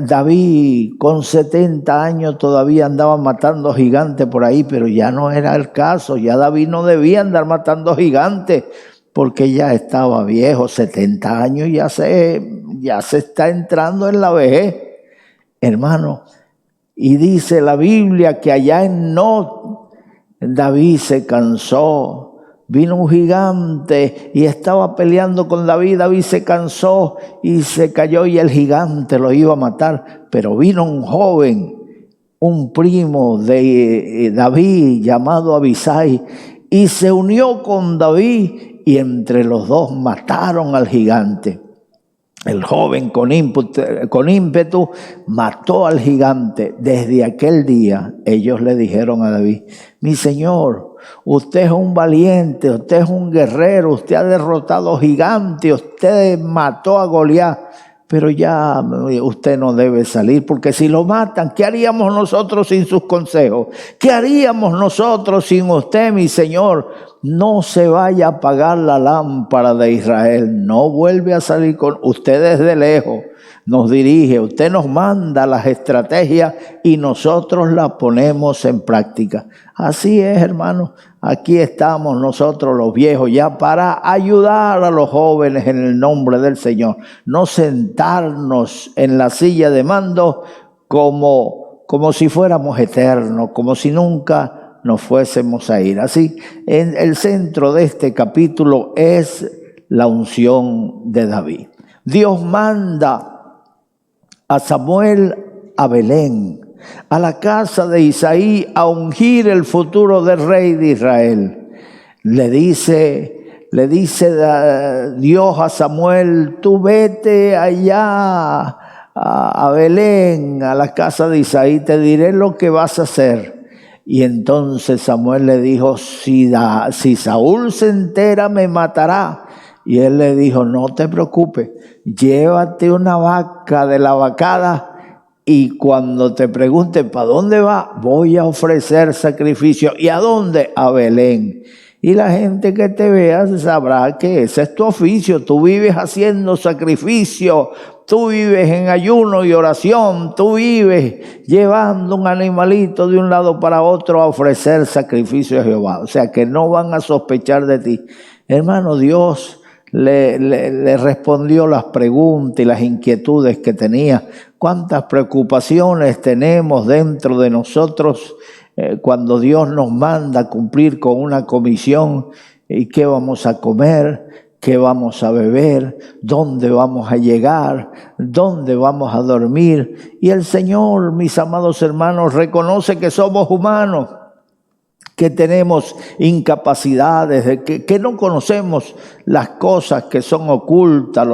David con 70 años todavía andaba matando gigantes por ahí, pero ya no era el caso. Ya David no debía andar matando gigantes porque ya estaba viejo, 70 años, ya se está entrando en la vejez, hermano. Y dice la Biblia que allá en Nob, David se cansó. Vino un gigante y estaba peleando con David. David se cansó y se cayó y el gigante lo iba a matar. Pero vino un joven, un primo de David llamado Abisai, y se unió con David y entre los dos mataron al gigante. El joven con ímpetu mató al gigante. Desde aquel día ellos le dijeron a David, mi señor, usted es un valiente, usted es un guerrero, usted ha derrotado gigantes, usted mató a Goliat, pero ya usted no debe salir, porque si lo matan, ¿qué haríamos nosotros sin sus consejos? ¿Qué haríamos nosotros sin usted, mi señor? No se vaya a apagar la lámpara de Israel, no vuelve a salir con usted desde lejos. Nos dirige, usted nos manda las estrategias y nosotros las ponemos en práctica. Así es, hermano. Aquí estamos nosotros los viejos ya para ayudar a los jóvenes en el nombre del Señor. No sentarnos en la silla de mando como si fuéramos eternos, como si nunca nos fuésemos a ir. Así, en el centro de este capítulo es la unción de David. Dios manda a Samuel a Belén, a la casa de Isaí, a ungir el futuro del rey de Israel. Le dice Dios a Samuel, tú vete allá a Belén, a la casa de Isaí, te diré lo que vas a hacer. Y entonces Samuel le dijo, si Saúl se entera me matará. Y él le dijo, no te preocupes, llévate una vaca de la vacada y cuando te pregunte ¿para dónde va? Voy a ofrecer sacrificio. ¿Y a dónde? A Belén. Y la gente que te vea sabrá que ese es tu oficio. Tú vives haciendo sacrificio tú vives en ayuno y oración, tú vives llevando un animalito de un lado para otro a ofrecer sacrificio a Jehová. O sea que no van a sospechar de ti. Hermano, Dios le respondió las preguntas y las inquietudes que tenía. ¿Cuántas preocupaciones tenemos dentro de nosotros cuando Dios nos manda cumplir con una comisión? ¿Y qué vamos a comer? ¿Qué vamos a beber? ¿Dónde vamos a llegar? ¿Dónde vamos a dormir? Y el Señor, mis amados hermanos, reconoce que somos humanos, que tenemos incapacidades, que no conocemos las cosas que son ocultas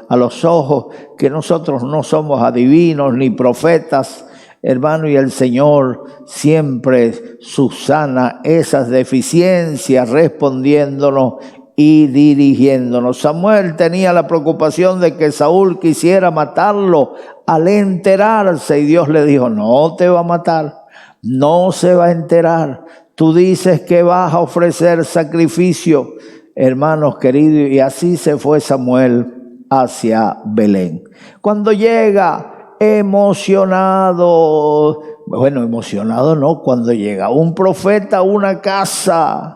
a los ojos, que nosotros no somos adivinos ni profetas, hermano, y el Señor siempre subsana esas deficiencias respondiéndonos y dirigiéndonos. Samuel tenía la preocupación de que Saúl quisiera matarlo al enterarse, y Dios le dijo: no te va a matar, no se va a enterar. Tú dices que vas a ofrecer sacrificio, hermanos queridos, y así se fue Samuel hacia Belén. Cuando llega emocionado, cuando llega un profeta a una casa,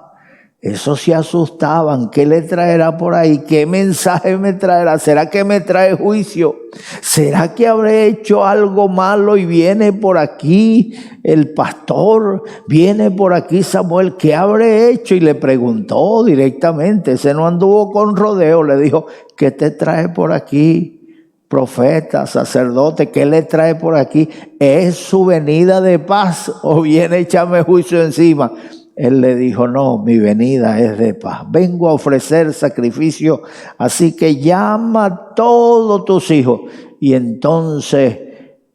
esos se asustaban. ¿Qué le traerá por ahí? ¿Qué mensaje me traerá? ¿Será que me trae juicio? ¿Será que habré hecho algo malo y viene por aquí el pastor? ¿Viene por aquí Samuel? ¿Qué habré hecho? Y le preguntó directamente. Ese no anduvo con rodeo. Le dijo: ¿qué te trae por aquí, profeta, sacerdote? ¿Qué le trae por aquí? ¿Es su venida de paz o viene a echarme juicio encima? Él le dijo: no, mi venida es de paz. Vengo a ofrecer sacrificio, así que llama a todos tus hijos. Y entonces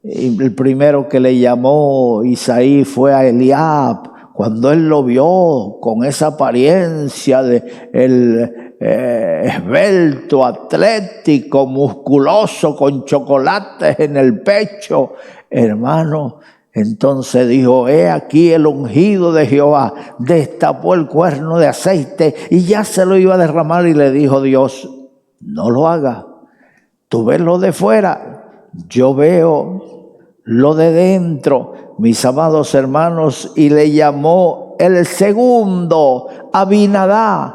el primero que le llamó Isaí fue a Eliab. Cuando él lo vio con esa apariencia de esbelto, atlético, musculoso, con chocolates en el pecho, hermano, entonces dijo: he aquí el ungido de Jehová. Destapó el cuerno de aceite y ya se lo iba a derramar, y le dijo Dios: no lo haga. Tú ves lo de fuera, yo veo lo de dentro, mis amados hermanos. Y le llamó el segundo, Abinadab.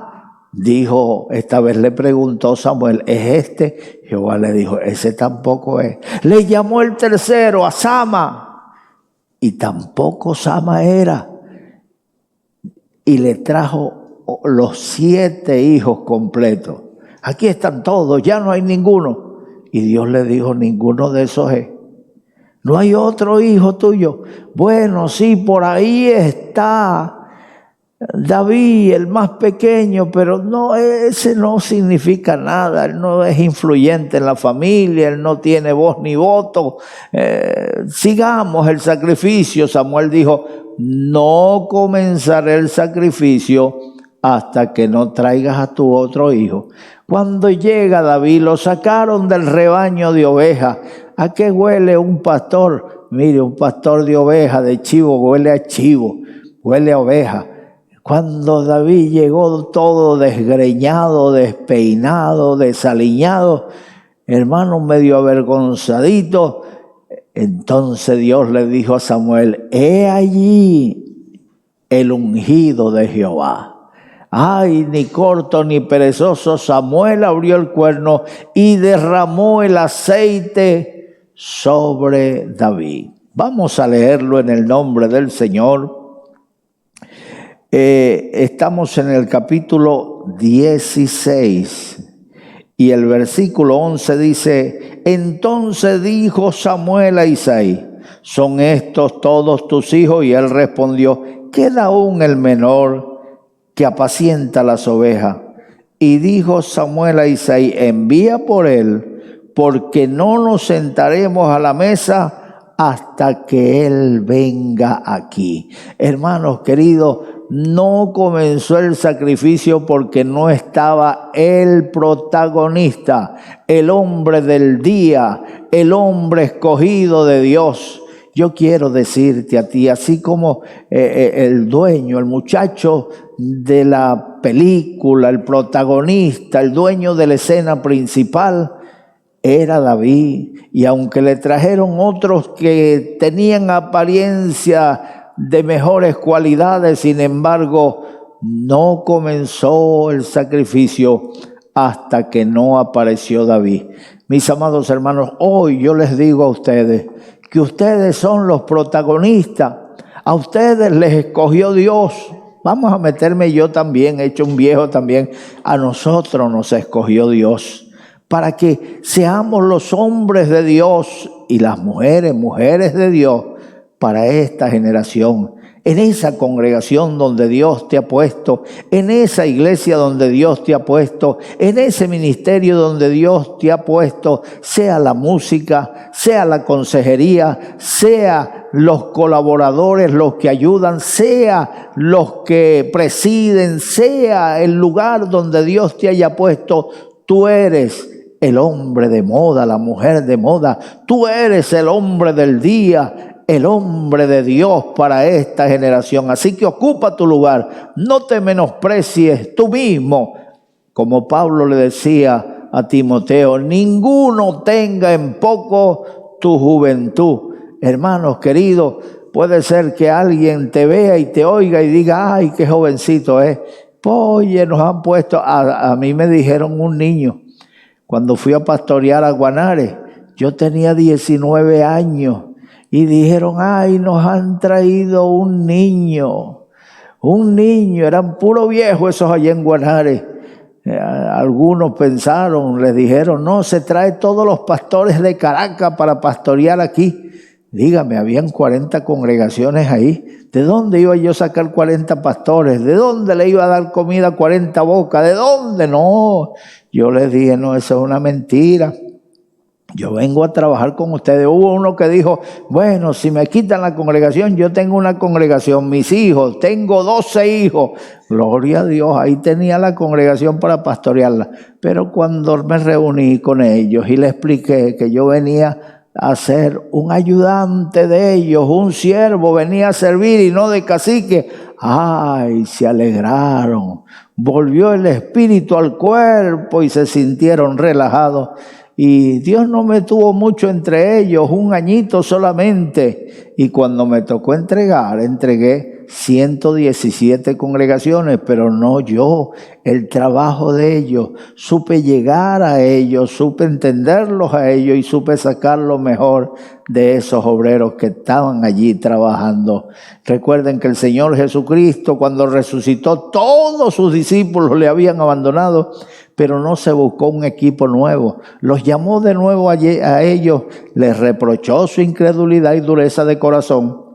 Dijo, esta vez le preguntó Samuel: ¿es este? Jehová le dijo: ese tampoco es. Le llamó el tercero, a Sama. Y tampoco Sama era. Y le trajo los 7 hijos completos. Aquí están todos, ya no hay ninguno. Y Dios le dijo: ninguno de esos es. ¿No hay otro hijo tuyo? Bueno, sí, por ahí está David, el más pequeño, pero no, ese no significa nada. Él no es influyente en la familia, él no tiene voz ni voto. Sigamos el sacrificio. Samuel dijo: no comenzaré el sacrificio hasta que no traigas a tu otro hijo. Cuando llega David, lo sacaron del rebaño de ovejas. ¿A qué huele un pastor? Mire, un pastor de ovejas, de chivo, huele a chivo, huele a oveja. Cuando David llegó todo desgreñado, despeinado, desaliñado, hermano, medio avergonzadito, entonces Dios le dijo a Samuel: he allí el ungido de Jehová. Ay, ni corto ni perezoso, Samuel abrió el cuerno y derramó el aceite sobre David. Vamos a leerlo en el nombre del Señor. Estamos en el capítulo 16 y el versículo 11 dice: entonces dijo Samuel a Isaí: ¿son estos todos tus hijos? Y él respondió: queda aún el menor que apacienta las ovejas. Y dijo Samuel a Isaí: envía por él, porque no nos sentaremos a la mesa hasta que él venga aquí. Hermanos queridos, no comenzó el sacrificio porque no estaba el protagonista, el hombre del día, el hombre escogido de Dios. Yo quiero decirte a ti, así como el dueño, el muchacho de la película, el protagonista, el dueño de la escena principal, era David, y aunque le trajeron otros que tenían apariencia de mejores cualidades, sin embargo, no comenzó el sacrificio hasta que no apareció David. Mis amados hermanos, hoy yo les digo a ustedes que ustedes son los protagonistas. A ustedes les escogió Dios. Vamos a meterme yo también, hecho un viejo también. A nosotros nos escogió Dios para que seamos los hombres de Dios y las mujeres de Dios para esta generación. En esa congregación donde Dios te ha puesto, en esa iglesia donde Dios te ha puesto, en ese ministerio donde Dios te ha puesto, sea la música, sea la consejería, sea los colaboradores, los que ayudan, sea los que presiden, sea el lugar donde Dios te haya puesto, tú eres el hombre de moda, la mujer de moda, tú eres el hombre del día, el hombre de Dios para esta generación. Así que ocupa tu lugar, no te menosprecies tú mismo. Como Pablo le decía a Timoteo, ninguno tenga en poco tu juventud. Hermanos queridos, puede ser que alguien te vea y te oiga y diga, ay, qué jovencito es. Oye, nos han puesto, a mí me dijeron un niño, cuando fui a pastorear a Guanare, yo tenía 19 años. Y dijeron, ay, nos han traído un niño, eran puro viejos esos allá en Guanare. Algunos pensaron, les dijeron, no, se trae todos los pastores de Caracas para pastorear aquí. Dígame, habían 40 congregaciones ahí. ¿De dónde iba yo a sacar 40 pastores? ¿De dónde le iba a dar comida a 40 bocas? ¿De dónde? No, yo les dije, no, eso es una mentira. Yo vengo a trabajar con ustedes. Hubo uno que dijo, bueno, si me quitan la congregación, yo tengo una congregación, mis hijos, tengo 12 hijos. Gloria a Dios, ahí tenía la congregación para pastorearla. Pero cuando me reuní con ellos y les expliqué que yo venía a ser un ayudante de ellos, un siervo, venía a servir y no de cacique, ay, se alegraron. Volvió el espíritu al cuerpo y se sintieron relajados. Y Dios no me tuvo mucho entre ellos, un añito solamente. Y cuando me tocó entregué 117 congregaciones, pero no yo, el trabajo de ellos. Supe llegar a ellos, supe entenderlos a ellos y supe sacar lo mejor de esos obreros que estaban allí trabajando. Recuerden que el Señor Jesucristo, cuando resucitó, todos sus discípulos le habían abandonado, pero no se buscó un equipo nuevo. Los llamó de nuevo a ellos, les reprochó su incredulidad y dureza de corazón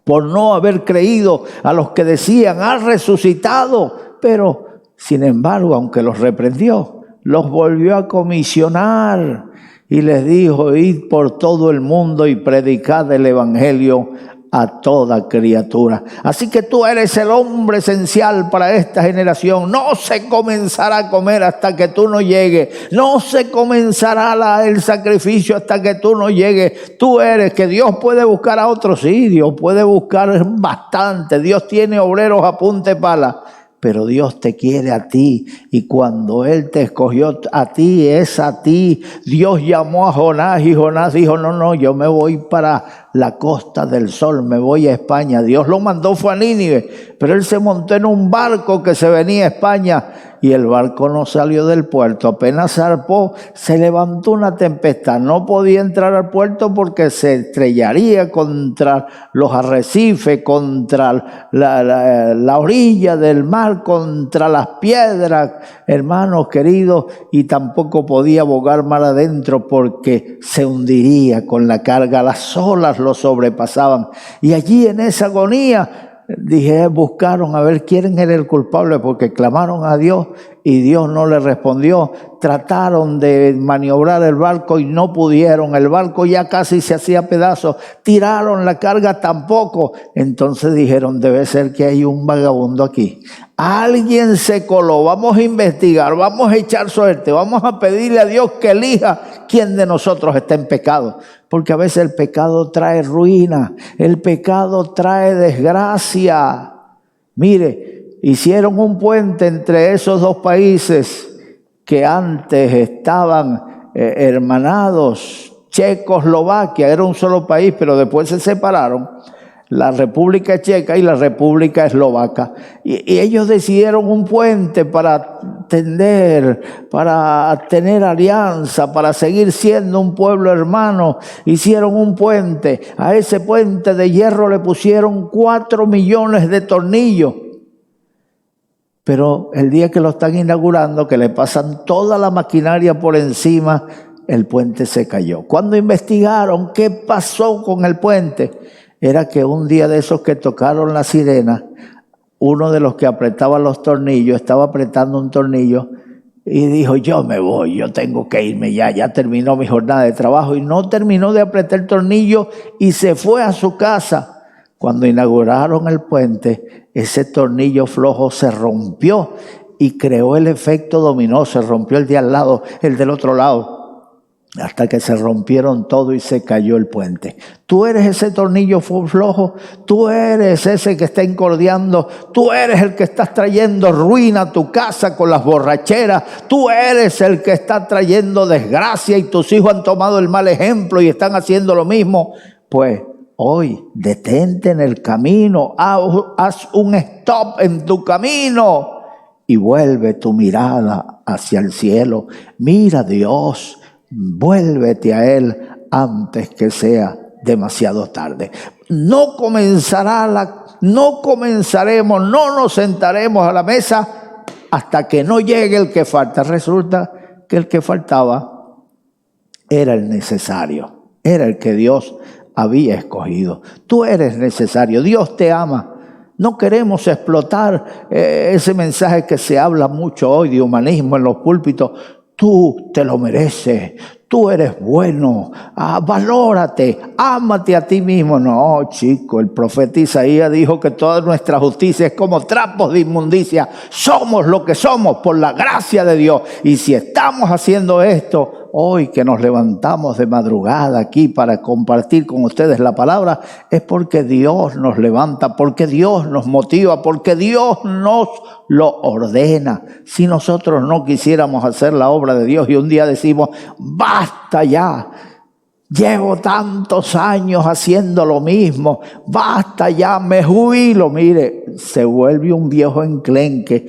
por no haber creído a los que decían, ha resucitado. Pero, sin embargo, aunque los reprendió, los volvió a comisionar y les dijo, id por todo el mundo y predicad el evangelio a toda criatura. Así que tú eres el hombre esencial para esta generación. No se comenzará a comer hasta que tú no llegues. No se comenzará el sacrificio hasta que tú no llegues. Tú eres, que Dios puede buscar a otros, sí, Dios puede buscar bastante. Dios tiene obreros a punta de pala. Pero Dios te quiere a ti, y cuando Él te escogió a ti, es a ti. Dios llamó a Jonás y Jonás dijo, no, yo me voy para la Costa del Sol, me voy a España. Dios lo mandó, fue a Nínive, pero él se montó en un barco que se venía a España y el barco no salió del puerto. Apenas zarpó, se levantó una tempestad. No podía entrar al puerto porque se estrellaría contra los arrecifes, contra la orilla del mar, contra las piedras, hermanos queridos, y tampoco podía bogar mar adentro porque se hundiría con la carga. Las olas lo sobrepasaban. Y allí en esa agonía, buscaron a ver quién era el culpable, porque clamaron a Dios y Dios no le respondió. Trataron de maniobrar el barco y no pudieron. El barco ya casi se hacía pedazos. Tiraron la carga, tampoco. Entonces dijeron, debe ser que hay un vagabundo aquí. Alguien se coló, vamos a investigar, vamos a echar suerte, vamos a pedirle a Dios que elija quién de nosotros está en pecado. Porque a veces el pecado trae ruina, el pecado trae desgracia. Mire, hicieron un puente entre esos dos países que antes estaban hermanados, Checoslovaquia, era un solo país, pero después se separaron, la República Checa y la República Eslovaca. Y ellos decidieron un puente para tener alianza, para seguir siendo un pueblo hermano. Hicieron un puente. A ese puente de hierro le pusieron 4 millones de tornillos. Pero el día que lo están inaugurando, que le pasan toda la maquinaria por encima, el puente se cayó. Cuando investigaron qué pasó con el puente, era que un día de esos que tocaron la sirena, uno de los que apretaba los tornillos estaba apretando un tornillo y dijo: yo me voy, yo tengo que irme ya terminó mi jornada de trabajo, y no terminó de apretar el tornillo y se fue a su casa. Cuando inauguraron el puente, ese tornillo flojo se rompió y creó el efecto dominó. Se rompió el de al lado, el del otro lado, hasta que se rompieron todo y se cayó el puente. Tú eres ese tornillo flojo, tú eres ese que está encordeando, tú eres el que estás trayendo ruina a tu casa con las borracheras, tú eres el que está trayendo desgracia y tus hijos han tomado el mal ejemplo y están haciendo lo mismo. Pues hoy detente en el camino, haz un stop en tu camino y vuelve tu mirada hacia el cielo. Mira a Dios. Vuélvete a Él antes que sea demasiado tarde. No nos sentaremos a la mesa hasta que no llegue el que falta. Resulta que el que faltaba era el necesario, era el que Dios había escogido. Tú eres necesario, Dios te ama. No queremos explotar ese mensaje que se habla mucho hoy de humanismo en los púlpitos. Tú te lo mereces, tú eres bueno, valórate, ámate a ti mismo. No, chico, el profeta Isaías dijo que toda nuestra justicia es como trapos de inmundicia. Somos lo que somos por la gracia de Dios. Y si estamos haciendo esto, hoy que nos levantamos de madrugada aquí para compartir con ustedes la palabra, es porque Dios nos levanta, porque Dios nos motiva, porque Dios nos lo ordena. Si nosotros no quisiéramos hacer la obra de Dios y un día decimos: basta ya, llevo tantos años haciendo lo mismo, basta ya, me jubilo. Mire, se vuelve un viejo enclenque,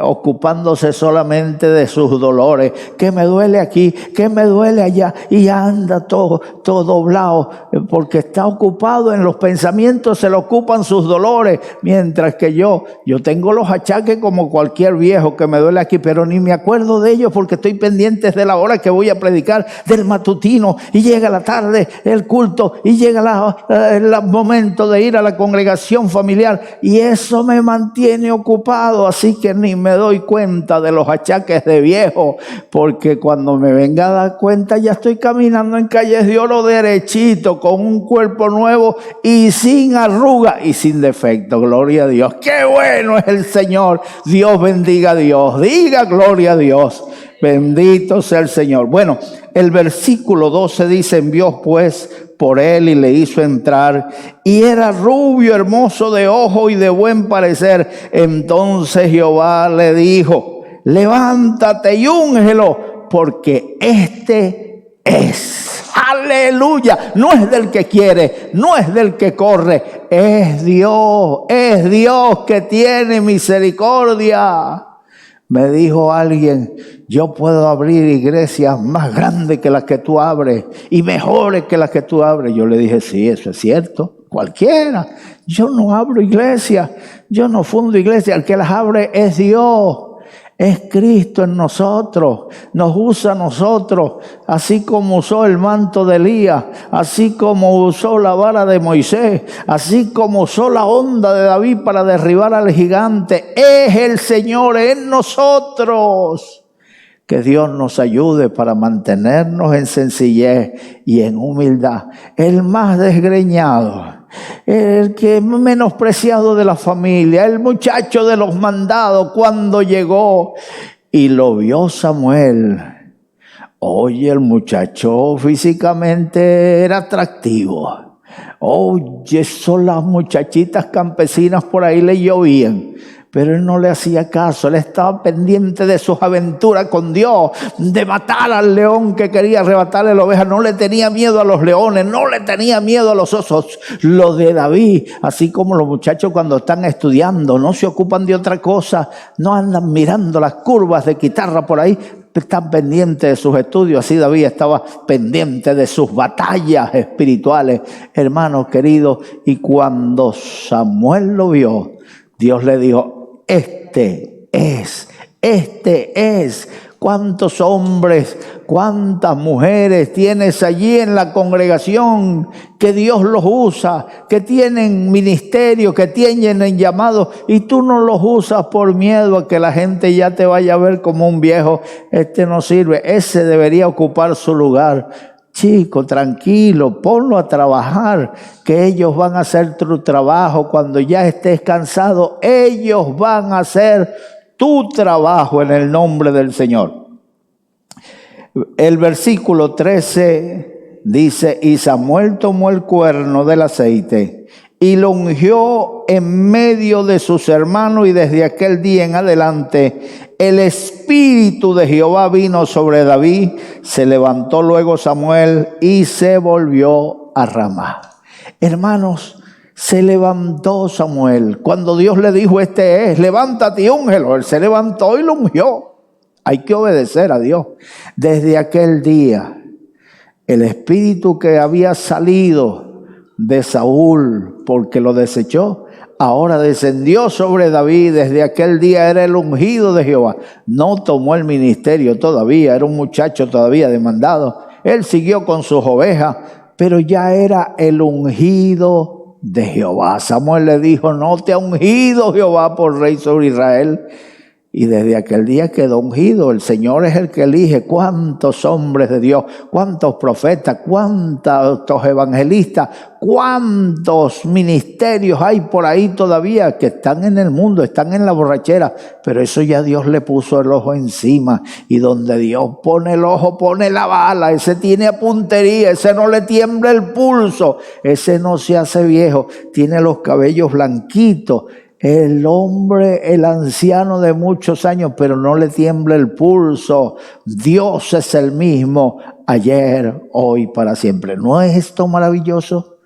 ocupándose solamente de sus dolores, que me duele aquí, que me duele allá, y anda todo doblado, porque está ocupado en los pensamientos, se le ocupan sus dolores, mientras que yo tengo los achaques como cualquier viejo, que me duele aquí, pero ni me acuerdo de ellos porque estoy pendiente de la hora que voy a predicar, del matutino, y llega la tarde el culto, y llega el momento de ir a la congregación familiar, y eso me mantiene ocupado, así que ni me doy cuenta de los achaques de viejo, porque cuando me venga a dar cuenta ya estoy caminando en calles de oro derechito, con un cuerpo nuevo y sin arruga y sin defecto. Gloria a Dios. ¡Qué bueno es el Señor! Dios bendiga a Dios. Diga gloria a Dios. Bendito sea el Señor. Bueno, el versículo 12 dice: envió pues por él y le hizo entrar, y era rubio, hermoso de ojo y de buen parecer. Entonces Jehová le dijo: levántate y úngelo, porque este es. Aleluya. No es del que quiere, no es del que corre, es Dios que tiene misericordia. Me dijo alguien: yo puedo abrir iglesias más grandes que las que tú abres y mejores que las que tú abres. Yo le dije: sí, eso es cierto, cualquiera. Yo no abro iglesias, yo no fundo iglesias, el que las abre es Dios. Es Cristo en nosotros, nos usa a nosotros, así como usó el manto de Elías, así como usó la vara de Moisés, así como usó la honda de David para derribar al gigante. Es el Señor en nosotros. Que Dios nos ayude para mantenernos en sencillez y en humildad. El más desgreñado, el que menospreciado de la familia, el muchacho de los mandados, cuando llegó y lo vio Samuel. Oye, el muchacho físicamente era atractivo. Oye, son las muchachitas campesinas por ahí le llovían. Pero él no le hacía caso, él estaba pendiente de sus aventuras con Dios, de matar al león que quería arrebatarle la oveja. No le tenía miedo a los leones, no le tenía miedo a los osos. Lo de David, así como los muchachos cuando están estudiando, no se ocupan de otra cosa, no andan mirando las curvas de guitarra por ahí, están pendientes de sus estudios. Así David estaba pendiente de sus batallas espirituales, hermanos queridos. Y cuando Samuel lo vio, Dios le dijo: este es. ¿Cuántos hombres, cuántas mujeres tienes allí en la congregación que Dios los usa, que tienen ministerio, que tienen llamado, y tú no los usas por miedo a que la gente ya te vaya a ver como un viejo? Este no sirve, ese debería ocupar su lugar. Chico, tranquilo, ponlo a trabajar, que ellos van a hacer tu trabajo. Cuando ya estés cansado, ellos van a hacer tu trabajo en el nombre del Señor. El versículo 13 dice: y Samuel tomó el cuerno del aceite y lo ungió en medio de sus hermanos, y desde aquel día en adelante el Espíritu de Jehová vino sobre David. Se levantó luego Samuel y se volvió a Ramá. Hermanos, se levantó Samuel. Cuando Dios le dijo: este es, levántate y úngelo, él se levantó y lo ungió. Hay que obedecer a Dios. Desde aquel día, el espíritu que había salido de Saúl porque lo desechó, ahora descendió sobre David. Desde aquel día era el ungido de Jehová. No tomó el ministerio todavía, era un muchacho todavía demandado. Él siguió con sus ovejas, pero ya era el ungido de Jehová. Samuel le dijo: no te ha ungido Jehová por rey sobre Israel. Y desde aquel día quedó ungido. El Señor es el que elige cuántos hombres de Dios, cuántos profetas, cuántos evangelistas, cuántos ministerios hay por ahí todavía que están en el mundo, están en la borrachera. Pero eso ya Dios le puso el ojo encima. Y donde Dios pone el ojo, pone la bala. Ese tiene puntería, ese no le tiembla el pulso, ese no se hace viejo, tiene los cabellos blanquitos. El hombre, el anciano de muchos años, pero no le tiembla el pulso. Dios es el mismo ayer, hoy, para siempre. ¿No es esto maravilloso?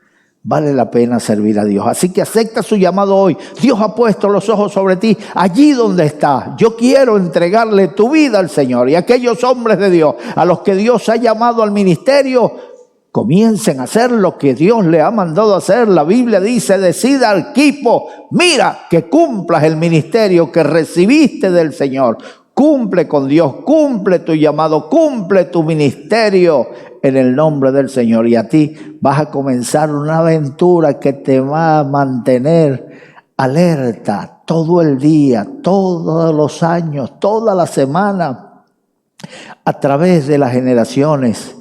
Vale la pena servir a Dios. Así que acepta su llamado hoy. Dios ha puesto los ojos sobre ti, allí donde estás. Yo quiero entregarle tu vida al Señor. Y aquellos hombres de Dios a los que Dios ha llamado al ministerio, comiencen a hacer lo que Dios le ha mandado hacer. La Biblia dice: decida Arquipo, mira que cumplas el ministerio que recibiste del Señor. Cumple con Dios, cumple tu llamado, cumple tu ministerio en el nombre del Señor. Y a ti vas a comenzar una aventura que te va a mantener alerta todo el día, todos los años, toda la semana, a través de las generaciones.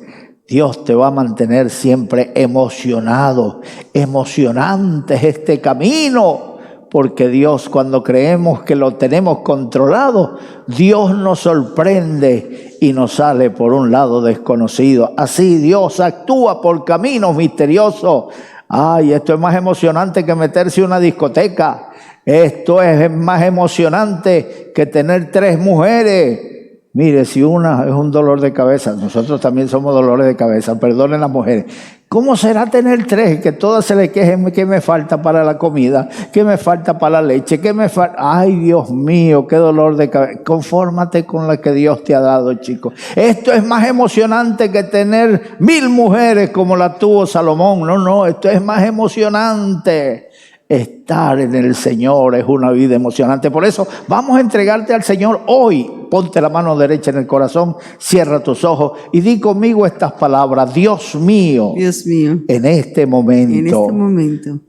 Dios te va a mantener siempre emocionado. Emocionante es este camino, porque Dios, cuando creemos que lo tenemos controlado, Dios nos sorprende y nos sale por un lado desconocido. Así Dios actúa por caminos misteriosos. Ay, esto es más emocionante que meterse en una discoteca. Esto es más emocionante que tener 3 mujeres. Mire, si una es un dolor de cabeza, nosotros también somos dolores de cabeza, perdonen las mujeres. ¿Cómo será tener 3? Que todas se le quejen: ¿qué me falta para la comida? ¿Qué me falta para la leche? ¿Qué me falta? Ay, Dios mío, qué dolor de cabeza. Confórmate con la que Dios te ha dado, chicos. Esto es más emocionante que tener 1000 mujeres como la tuvo Salomón. No, esto es más emocionante. Estar en el Señor es una vida emocionante. Por eso vamos a entregarte al Señor hoy. Ponte la mano derecha en el corazón, cierra tus ojos y di conmigo estas palabras: Dios mío, en este momento,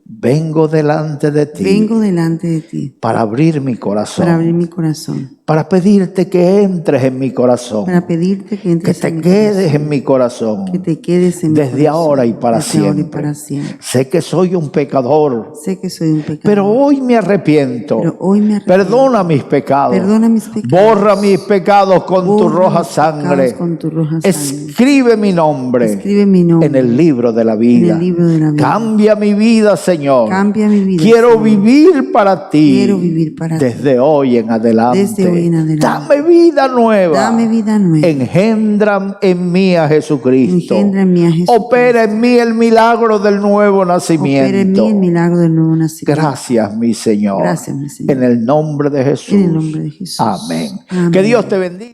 vengo delante de ti, para abrir mi corazón, para pedirte que entres en mi corazón, que te quedes en mi corazón, desde ahora y para siempre. Sé que soy un pecador, pecador. Pero hoy me arrepiento. Pero hoy me arrepiento. Perdona mis pecados. Perdona mis pecados. Borra mis pecados con tu Borra roja mis sangre. pecados con tu roja sangre. Escribe mi nombre. Escribe mi nombre en el libro de la vida. en el libro de la vida. Cambia mi vida, Señor. Cambia mi vida, Quiero Señor. vivir para ti. Quiero vivir para ti. Desde hoy en adelante. Desde hoy en adelante. Dame vida nueva. Dame vida nueva. Engendra en mí a Jesucristo. Engendra en mí a Jesucristo. Opera en mí el milagro del nuevo nacimiento. Opera en mí el milagro del nuevo nacimiento. Gracias, mi Señor. Gracias, mi Señor. En el nombre de Jesús. En el nombre de Jesús. Amén. Amén. Que Dios te bendiga.